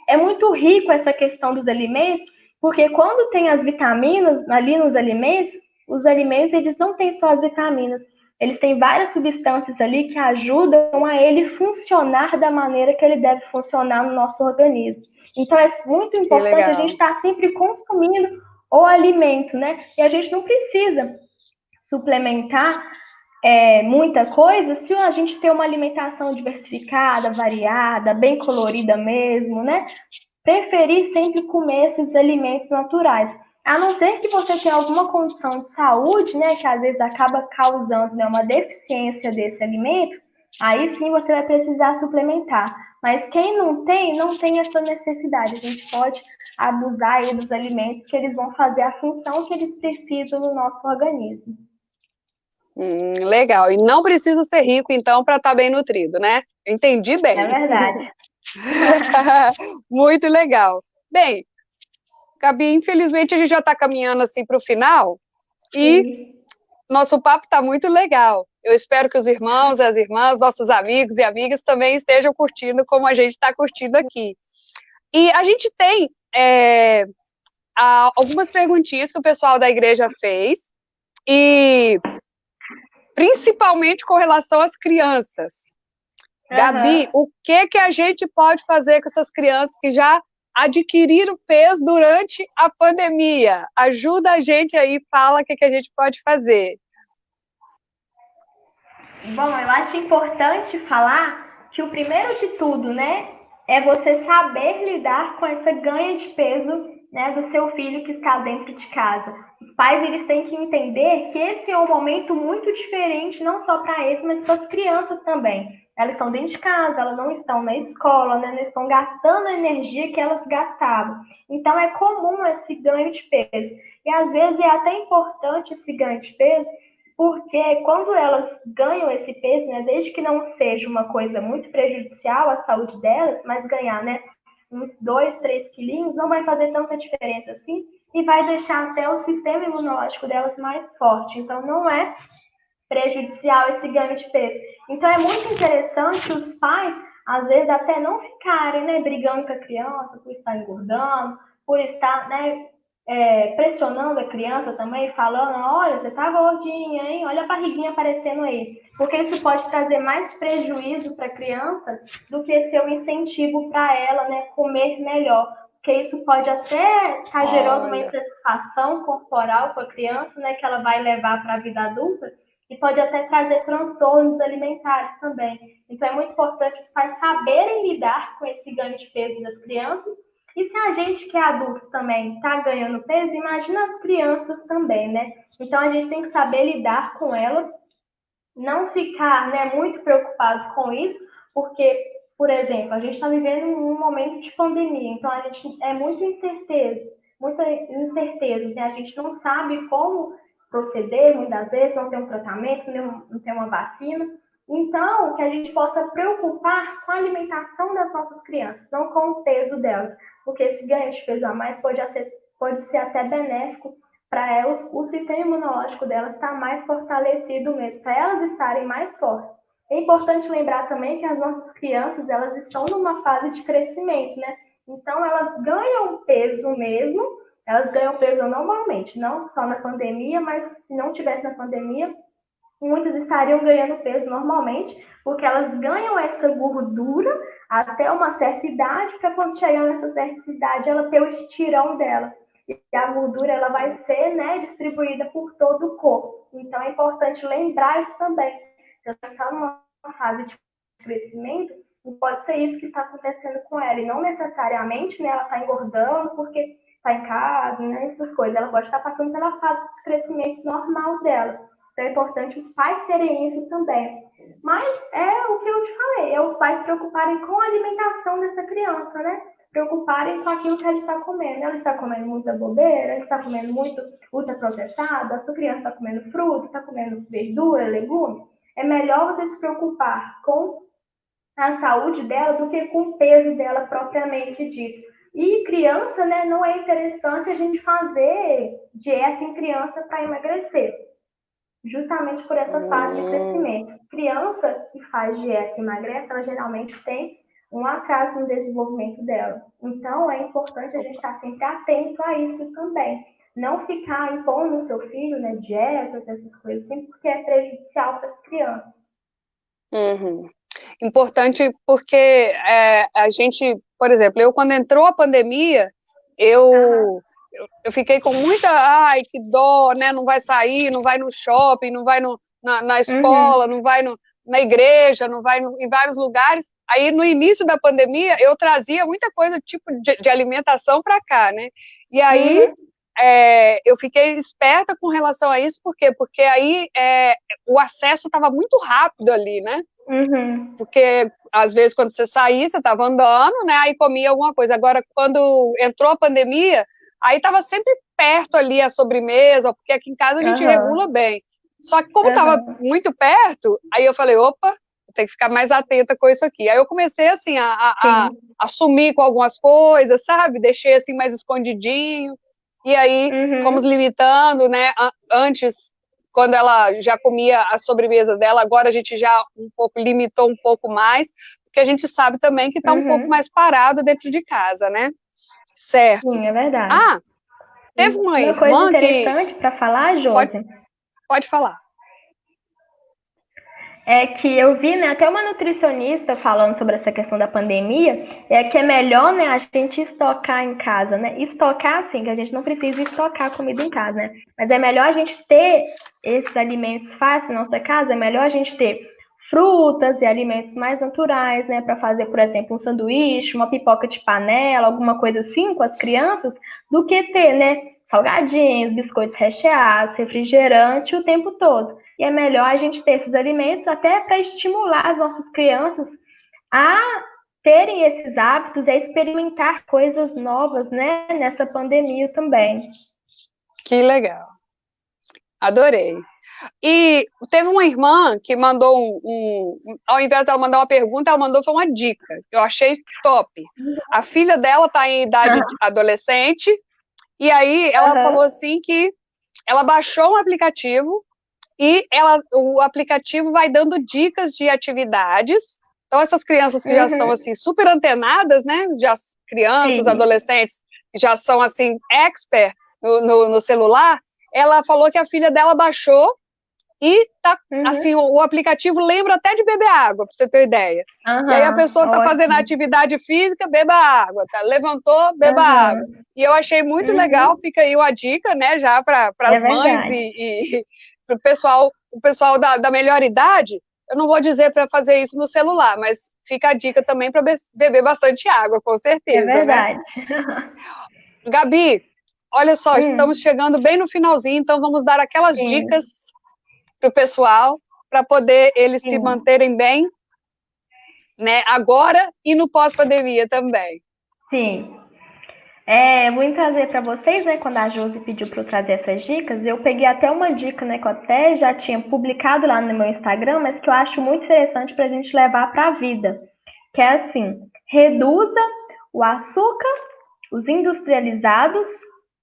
é muito rico essa questão dos alimentos, porque quando tem as vitaminas ali nos alimentos, os alimentos eles não têm só as vitaminas, eles têm várias substâncias ali que ajudam a ele funcionar da maneira que ele deve funcionar no nosso organismo. Então, é muito importante a gente estar sempre consumindo o alimento, né? E a gente não precisa suplementar muita coisa se a gente tem uma alimentação diversificada, variada, bem colorida mesmo, né? Preferir sempre comer esses alimentos naturais. A não ser que você tenha alguma condição de saúde, né, que às vezes acaba causando, né, uma deficiência desse alimento, aí sim você vai precisar suplementar. Mas quem não tem essa necessidade. A gente pode abusar aí dos alimentos que eles vão fazer a função que eles precisam no nosso organismo. Legal. E não precisa ser rico, então, para estar bem nutrido, né? Entendi bem. É verdade. Muito legal. Bem, Gabi, infelizmente a gente já está caminhando assim para o final e nosso papo está muito legal. Eu espero que os irmãos e as irmãs, nossos amigos e amigas também estejam curtindo como a gente está curtindo aqui. E a gente tem algumas perguntinhas que o pessoal da igreja fez e principalmente com relação às crianças. Gabi, o que a gente pode fazer com essas crianças que já adquiriram peso durante a pandemia? Ajuda a gente aí, fala o que a gente pode fazer. Bom, eu acho importante falar que o primeiro de tudo, né, é você saber lidar com essa ganha de peso, né, do seu filho que está dentro de casa. Os pais, eles têm que entender que esse é um momento muito diferente, não só para eles, mas para as crianças também. Elas estão dentro de casa, elas não estão na escola, né, não estão gastando a energia que elas gastavam. Então, é comum esse ganho de peso. E, às vezes, é até importante esse ganho de peso, porque quando elas ganham esse peso, né, desde que não seja uma coisa muito prejudicial à saúde delas, mas ganhar, né, uns 2, 3 quilinhos, não vai fazer tanta diferença assim, e vai deixar até o sistema imunológico delas mais forte. Então, não é prejudicial esse ganho de peso. Então, é muito interessante os pais, às vezes, até não ficarem, né, brigando com a criança por estar engordando, por estar, né, pressionando a criança também, falando, olha, você tá gordinha, hein? Olha a barriguinha aparecendo aí. Porque isso pode trazer mais prejuízo para a criança do que ser um incentivo para ela, né, comer melhor. Porque isso pode até estar gerando uma insatisfação corporal com a criança, né, que ela vai levar para a vida adulta, e pode até trazer transtornos alimentares também. Então, é muito importante os pais saberem lidar com esse ganho de peso das crianças. E se a gente que é adulto também está ganhando peso, imagina as crianças também, né? Então, a gente tem que saber lidar com elas, não ficar, né, muito preocupado com isso, porque, por exemplo, a gente está vivendo um momento de pandemia, então a gente é muito incerteza, né? A gente não sabe como proceder, muitas vezes, não tem um tratamento, não tem uma vacina. Então, que a gente possa preocupar com a alimentação das nossas crianças, não com o peso delas, porque esse ganho de peso a mais pode ser até benéfico para elas, o sistema imunológico delas estar mais fortalecido mesmo, para elas estarem mais fortes. É importante lembrar também que as nossas crianças, elas estão numa fase de crescimento, né? Então, elas ganham peso mesmo, elas ganham peso normalmente, não só na pandemia, mas se não tivesse na pandemia, muitas estariam ganhando peso normalmente, porque elas ganham essa gordura até uma certa idade, para quando chegar nessa certa idade, ela ter o estirão dela. E a gordura, ela vai ser, né, distribuída por todo o corpo. Então, é importante lembrar isso também. Se ela está numa fase de crescimento, pode ser isso que está acontecendo com ela. E não necessariamente, né, ela está engordando porque está em casa, né, essas coisas. Ela pode estar passando pela fase de crescimento normal dela. Então, é importante os pais terem isso também. Mas é o que eu te falei, é os pais se preocuparem com a alimentação dessa criança, né? Preocuparem com aquilo que ela está comendo. Ela está comendo muita bobeira, ela está comendo muito ultraprocessado, a sua criança está comendo fruta, está comendo verdura, legume. É melhor você se preocupar com a saúde dela do que com o peso dela propriamente dito. E criança, né, não é interessante a gente fazer dieta em criança para emagrecer, justamente por essa fase de crescimento. Criança que faz dieta e emagrece, ela geralmente tem um atraso no desenvolvimento dela. Então, é importante a gente estar sempre atento a isso também. Não ficar impondo no seu filho, né, dieta, essas coisas assim, porque é prejudicial para as crianças. Importante porque a gente, por exemplo, eu quando entrou a pandemia, eu fiquei com muita, ai, que dó, né, não vai sair, não vai no shopping, não vai na escola, não vai na igreja, não vai em vários lugares. Aí, no início da pandemia, eu trazia muita coisa, tipo, de alimentação para cá, né? E aí, eu fiquei esperta com relação a isso, por quê? Porque aí o acesso estava muito rápido ali, né? Porque, às vezes, quando você saía, você estava andando, né? Aí comia alguma coisa. Agora, quando entrou a pandemia, aí estava sempre perto ali a sobremesa, porque aqui em casa a gente regula bem. Só que como estava muito perto, aí eu falei, opa, tem que ficar mais atenta com isso aqui. Aí eu comecei, assim, a sumir com algumas coisas, sabe? Deixei, assim, mais escondidinho. E aí, fomos limitando, né? Antes, quando ela já comia as sobremesas dela, agora a gente já limitou um pouco mais, porque a gente sabe também que está um pouco mais parado dentro de casa, né? Certo. Sim, é verdade. Teve uma irmã coisa interessante para falar, Josi. Pode falar. é que eu vi, né, até uma nutricionista falando sobre essa questão da pandemia, é que é melhor, né, a gente estocar em casa, né? Estocar, assim, que a gente não precisa estocar comida em casa, né? Mas é melhor a gente ter esses alimentos fáceis na nossa casa, é melhor a gente ter frutas e alimentos mais naturais, né, para fazer, por exemplo, um sanduíche, uma pipoca de panela, alguma coisa assim com as crianças, do que ter, né, salgadinhos, biscoitos recheados, refrigerante o tempo todo. E é melhor a gente ter esses alimentos até para estimular as nossas crianças a terem esses hábitos e a experimentar coisas novas, né, nessa pandemia também. Que legal. Adorei. E teve uma irmã que mandou ao invés dela mandar uma pergunta, ela mandou foi uma dica. Eu achei top. A filha dela está em idade adolescente, e aí ela falou assim que ela baixou um aplicativo e o aplicativo vai dando dicas de atividades. Então, essas crianças que já são assim super antenadas, né? Já crianças, Sim. adolescentes, já são assim expert no celular. Ela falou que a filha dela baixou e tá assim, o aplicativo lembra até de beber água, para você ter ideia. E aí a pessoa está fazendo atividade física, beba água, tá? Levantou, beba água. E eu achei muito legal, fica aí uma dica, né, já para as mães e para o pessoal da melhor idade. Eu não vou dizer para fazer isso no celular, mas fica a dica também para beber bastante água, com certeza. É verdade. Né? Gabi, olha só, estamos chegando bem no finalzinho, então vamos dar aquelas dicas para o pessoal, para poder eles se manterem bem, né, agora e no pós-pandemia também. Sim. Eu vou trazer para vocês, né, quando a Josi pediu para eu trazer essas dicas, eu peguei até uma dica, né, que eu até já tinha publicado lá no meu Instagram, mas que eu acho muito interessante para a gente levar para a vida, que é assim, reduza o açúcar, os industrializados,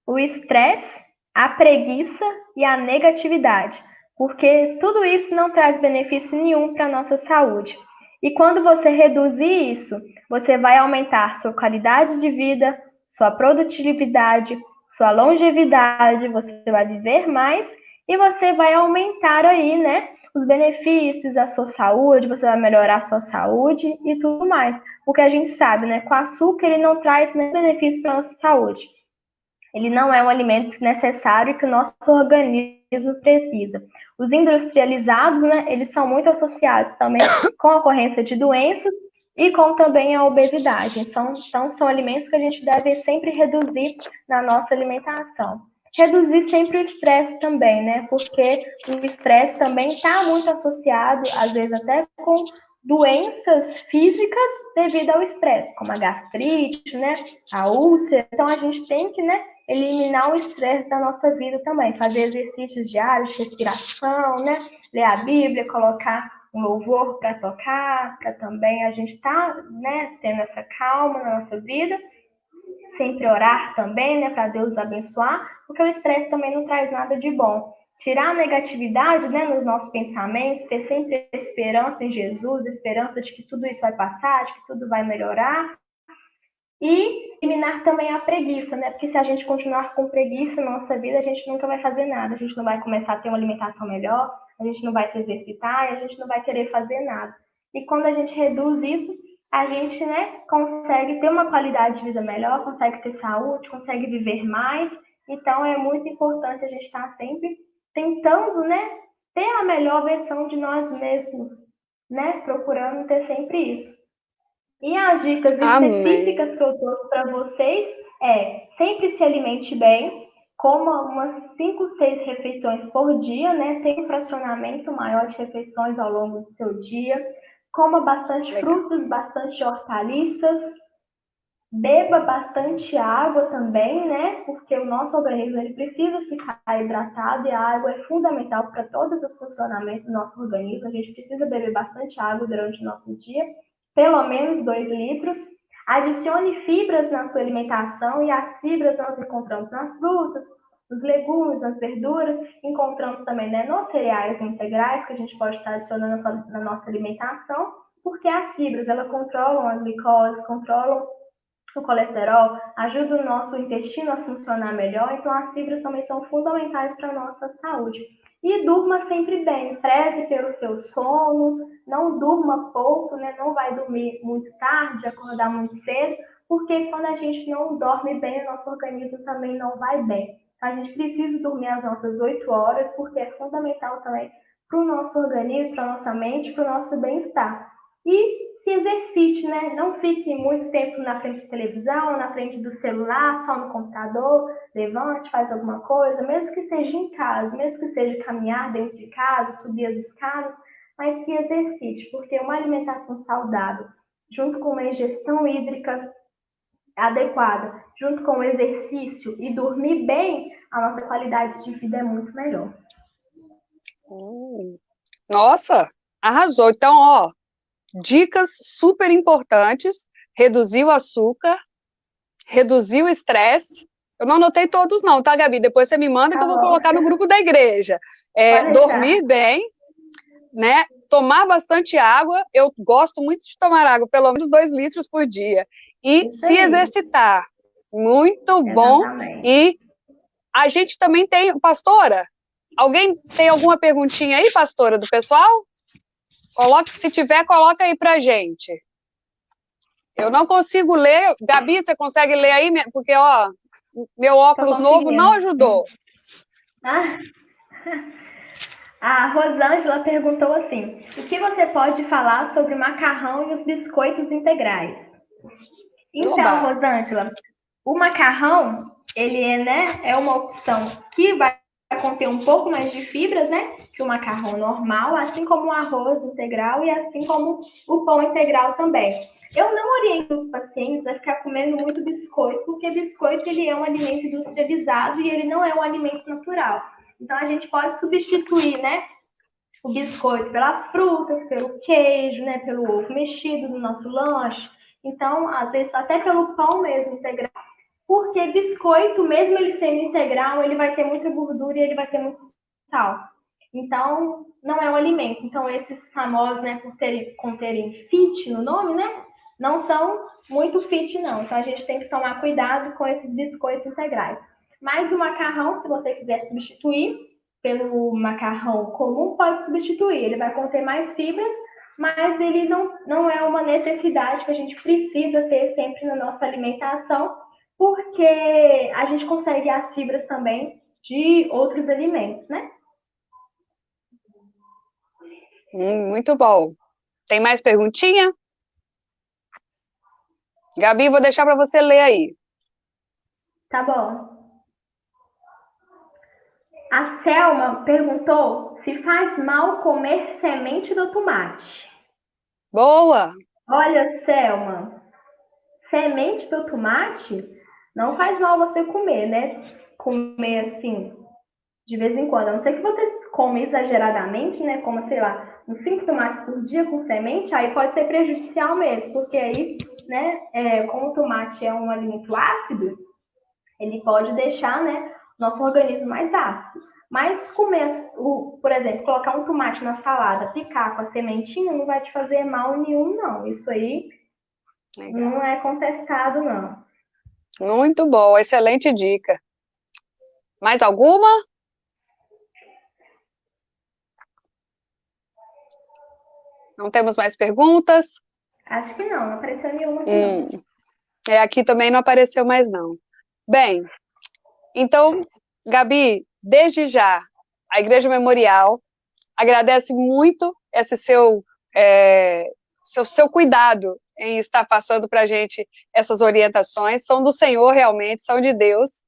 o estresse, a preguiça e a negatividade, porque tudo isso não traz benefício nenhum para a nossa saúde. E quando você reduzir isso, você vai aumentar sua qualidade de vida, sua produtividade, sua longevidade, você vai viver mais e você vai aumentar aí, né, os benefícios, a sua saúde, você vai melhorar a sua saúde e tudo mais. Porque a gente sabe, né, com o açúcar ele não traz nenhum benefício para a nossa saúde. Ele não é um alimento necessário que o nosso organismo precisa. Os industrializados, né, eles são muito associados também com a ocorrência de doenças e com também a obesidade. Então, são alimentos que a gente deve sempre reduzir na nossa alimentação. Reduzir sempre o estresse também, né? Porque o estresse também está muito associado, às vezes até com doenças físicas devido ao estresse, como a gastrite, né? A úlcera. Então, a gente tem que, né, eliminar o estresse da nossa vida também, fazer exercícios diários de respiração, né? Ler a Bíblia, colocar um louvor para tocar, para também a gente estar, né, tendo essa calma na nossa vida. Sempre orar também, né, para Deus abençoar, porque o estresse também não traz nada de bom. Tirar a negatividade, né, nos nossos pensamentos, ter sempre esperança em Jesus, esperança de que tudo isso vai passar, de que tudo vai melhorar. E eliminar também a preguiça, né? Porque se a gente continuar com preguiça na nossa vida, a gente nunca vai fazer nada. A gente não vai começar a ter uma alimentação melhor, a gente não vai se exercitar e a gente não vai querer fazer nada. E quando a gente reduz isso, a gente, né, consegue ter uma qualidade de vida melhor, consegue ter saúde, consegue viver mais. Então é muito importante a gente estar sempre tentando, né, ter a melhor versão de nós mesmos, né? Procurando ter sempre isso. E as dicas específicas que eu trouxe para vocês sempre se alimente bem, coma umas 5, 6 refeições por dia, né? Tenha um fracionamento maior de refeições ao longo do seu dia. Coma bastante frutas, bastante hortaliças. Beba bastante água também, né? Porque o nosso organismo ele precisa ficar hidratado e a água é fundamental para todos os funcionamentos do nosso organismo. A gente precisa beber bastante água durante o nosso dia, pelo menos 2 litros. Adicione fibras na sua alimentação e as fibras nós encontramos nas frutas, nos legumes, nas verduras, encontramos também, né, nos cereais integrais que a gente pode estar adicionando na nossa alimentação, porque as fibras elas controlam a glicose, controlam o colesterol, ajuda o nosso intestino a funcionar melhor, então as fibras também são fundamentais para a nossa saúde. E durma sempre bem, preze pelo seu sono, não durma pouco, né? Não vai dormir muito tarde, acordar muito cedo, porque quando a gente não dorme bem, o nosso organismo também não vai bem. A gente precisa dormir as nossas 8 horas, porque é fundamental também para o nosso organismo, para a nossa mente, para o nosso bem-estar. E se exercite, né? Não fique muito tempo na frente da televisão, na frente do celular, só no computador. Levante, faz alguma coisa, mesmo que seja em casa, mesmo que seja caminhar dentro de casa, subir as escadas, mas se exercite, porque uma alimentação saudável, junto com uma ingestão hídrica adequada, junto com o exercício e dormir bem, a nossa qualidade de vida é muito melhor. Nossa, arrasou. Então, ó, dicas super importantes: reduzir o açúcar, reduzir o estresse. Eu não anotei todos não, tá, Gabi? Depois você me manda que eu vou colocar no grupo da igreja. Dormir bem, né? Tomar bastante água. Eu gosto muito de tomar água, pelo menos 2 litros por dia. E se exercitar. Muito bom. E a gente também tem, pastora, alguém tem alguma perguntinha aí, pastora, do pessoal? Se tiver, coloca aí pra gente. Eu não consigo ler. Gabi, você consegue ler aí? Porque, ó, meu óculos novo não ajudou. A Rosângela perguntou assim: o que você pode falar sobre o macarrão e os biscoitos integrais? Então, Rosângela, o macarrão, ele é uma opção que vai conter um pouco mais de fibras, né, que o macarrão normal, assim como o arroz integral e assim como o pão integral também. Eu não oriento os pacientes a ficar comendo muito biscoito, porque biscoito ele é um alimento industrializado e ele não é um alimento natural. Então, a gente pode substituir, né, o biscoito pelas frutas, pelo queijo, né, pelo ovo mexido no nosso lanche. Então, às vezes, até pelo pão mesmo integral. Porque biscoito, mesmo ele sendo integral, ele vai ter muita gordura e ele vai ter muito sal. Então, não é um alimento. Então, esses famosos, né, por conterem fit no nome, né, não são muito fit, não. Então, a gente tem que tomar cuidado com esses biscoitos integrais. Mas o macarrão, se você quiser substituir pelo macarrão comum, pode substituir. Ele vai conter mais fibras, mas ele não é uma necessidade que a gente precisa ter sempre na nossa alimentação, porque a gente consegue as fibras também de outros alimentos, né? Muito bom. Tem mais perguntinha? Gabi, vou deixar para você ler aí. Tá bom. A Selma perguntou se faz mal comer semente do tomate. Boa! Olha, Selma, semente do tomate não faz mal você comer, né? Comer assim, de vez em quando. A não ser que você come exageradamente, né? Como, sei lá, uns 5 tomates por dia com semente, aí pode ser prejudicial mesmo, porque aí, né, como o tomate é um alimento ácido, ele pode deixar, né, nosso organismo mais ácido. Mas comer, por exemplo, colocar um tomate na salada, picar com a sementinha, não vai te fazer mal nenhum, não. Isso aí não é contestado, não. Muito bom, excelente dica. Mais alguma? Não temos mais perguntas? Acho que não apareceu nenhuma aqui, não. Aqui também não apareceu mais, não. Bem, então, Gabi, desde já, a Igreja Memorial agradece muito esse seu cuidado em estar passando para a gente essas orientações. São do Senhor, realmente, são de Deus.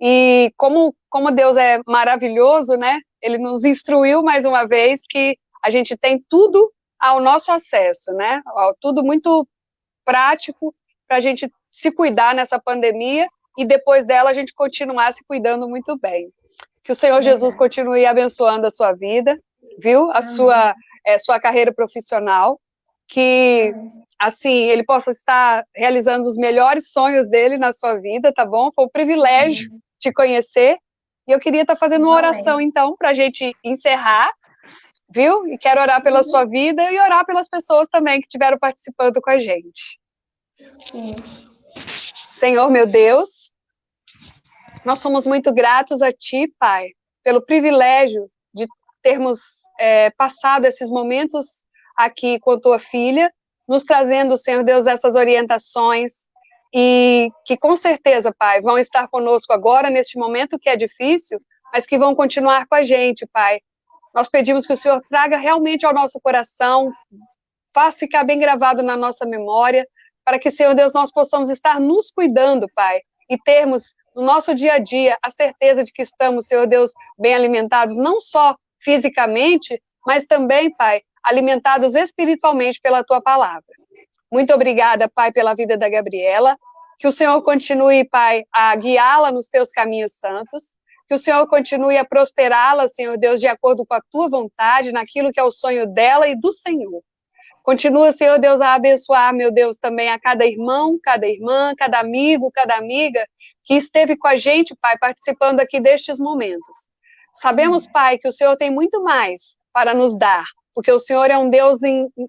E como Deus é maravilhoso, né? Ele nos instruiu mais uma vez que a gente tem tudo ao nosso acesso, né? Tudo muito prático para a gente se cuidar nessa pandemia e depois dela a gente continuar se cuidando muito bem. Que o Senhor Jesus continue abençoando a sua vida, viu? A sua carreira profissional, que assim ele possa estar realizando os melhores sonhos dele na sua vida, tá bom? Foi um privilégio te conhecer. E eu queria estar fazendo uma oração, então, para a gente encerrar, viu? E quero orar pela sua vida e orar pelas pessoas também que estiveram participando com a gente. Sim. Senhor, meu Deus, nós somos muito gratos a Ti, Pai, pelo privilégio de termos passado esses momentos aqui com a tua filha, nos trazendo, Senhor Deus, essas orientações, e que com certeza, Pai, vão estar conosco agora, neste momento que é difícil, mas que vão continuar com a gente, Pai. Nós pedimos que o Senhor traga realmente ao nosso coração, faça ficar bem gravado na nossa memória, para que, Senhor Deus, nós possamos estar nos cuidando, Pai, e termos no nosso dia a dia a certeza de que estamos, Senhor Deus, bem alimentados, não só fisicamente, mas também, Pai, alimentados espiritualmente pela Tua palavra. Muito obrigada, Pai, pela vida da Gabriela, que o Senhor continue, Pai, a guiá-la nos Teus caminhos santos, que o Senhor continue a prosperá-la, Senhor Deus, de acordo com a Tua vontade, naquilo que é o sonho dela e do Senhor. Continua, Senhor Deus, a abençoar, meu Deus, também a cada irmão, cada irmã, cada amigo, cada amiga que esteve com a gente, Pai, participando aqui destes momentos. Sabemos, Pai, que o Senhor tem muito mais para nos dar, porque o Senhor é um Deus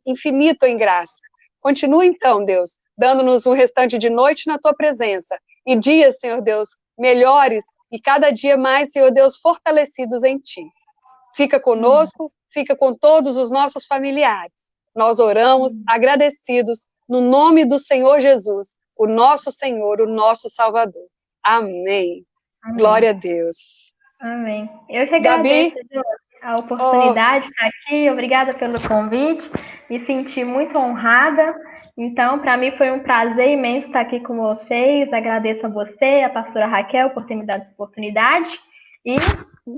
infinito em graça. Continua, então, Deus, dando-nos um restante de noite na Tua presença e dias, Senhor Deus, melhores e cada dia mais, Senhor Deus, fortalecidos em Ti. Fica conosco, fica com todos os nossos familiares. Nós oramos agradecidos no nome do Senhor Jesus, o nosso Senhor, o nosso Salvador. Amém. Amém. Glória a Deus. Amém. Eu que agradeço, a oportunidade de estar aqui. Obrigada pelo convite. Me senti muito honrada. Então, para mim foi um prazer imenso estar aqui com vocês. Agradeço a você, a pastora Raquel, por ter me dado essa oportunidade. E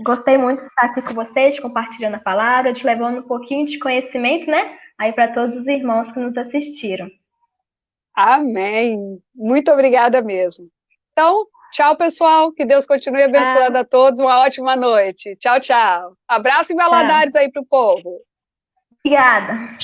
gostei muito de estar aqui com vocês, compartilhando a palavra, te levando um pouquinho de conhecimento, né? Aí para todos os irmãos que nos assistiram. Amém. Muito obrigada mesmo. Então, tchau, pessoal. Que Deus continue abençoando a todos. Uma ótima noite. Tchau, tchau. Abraço em Valadares aí para o povo. Obrigada.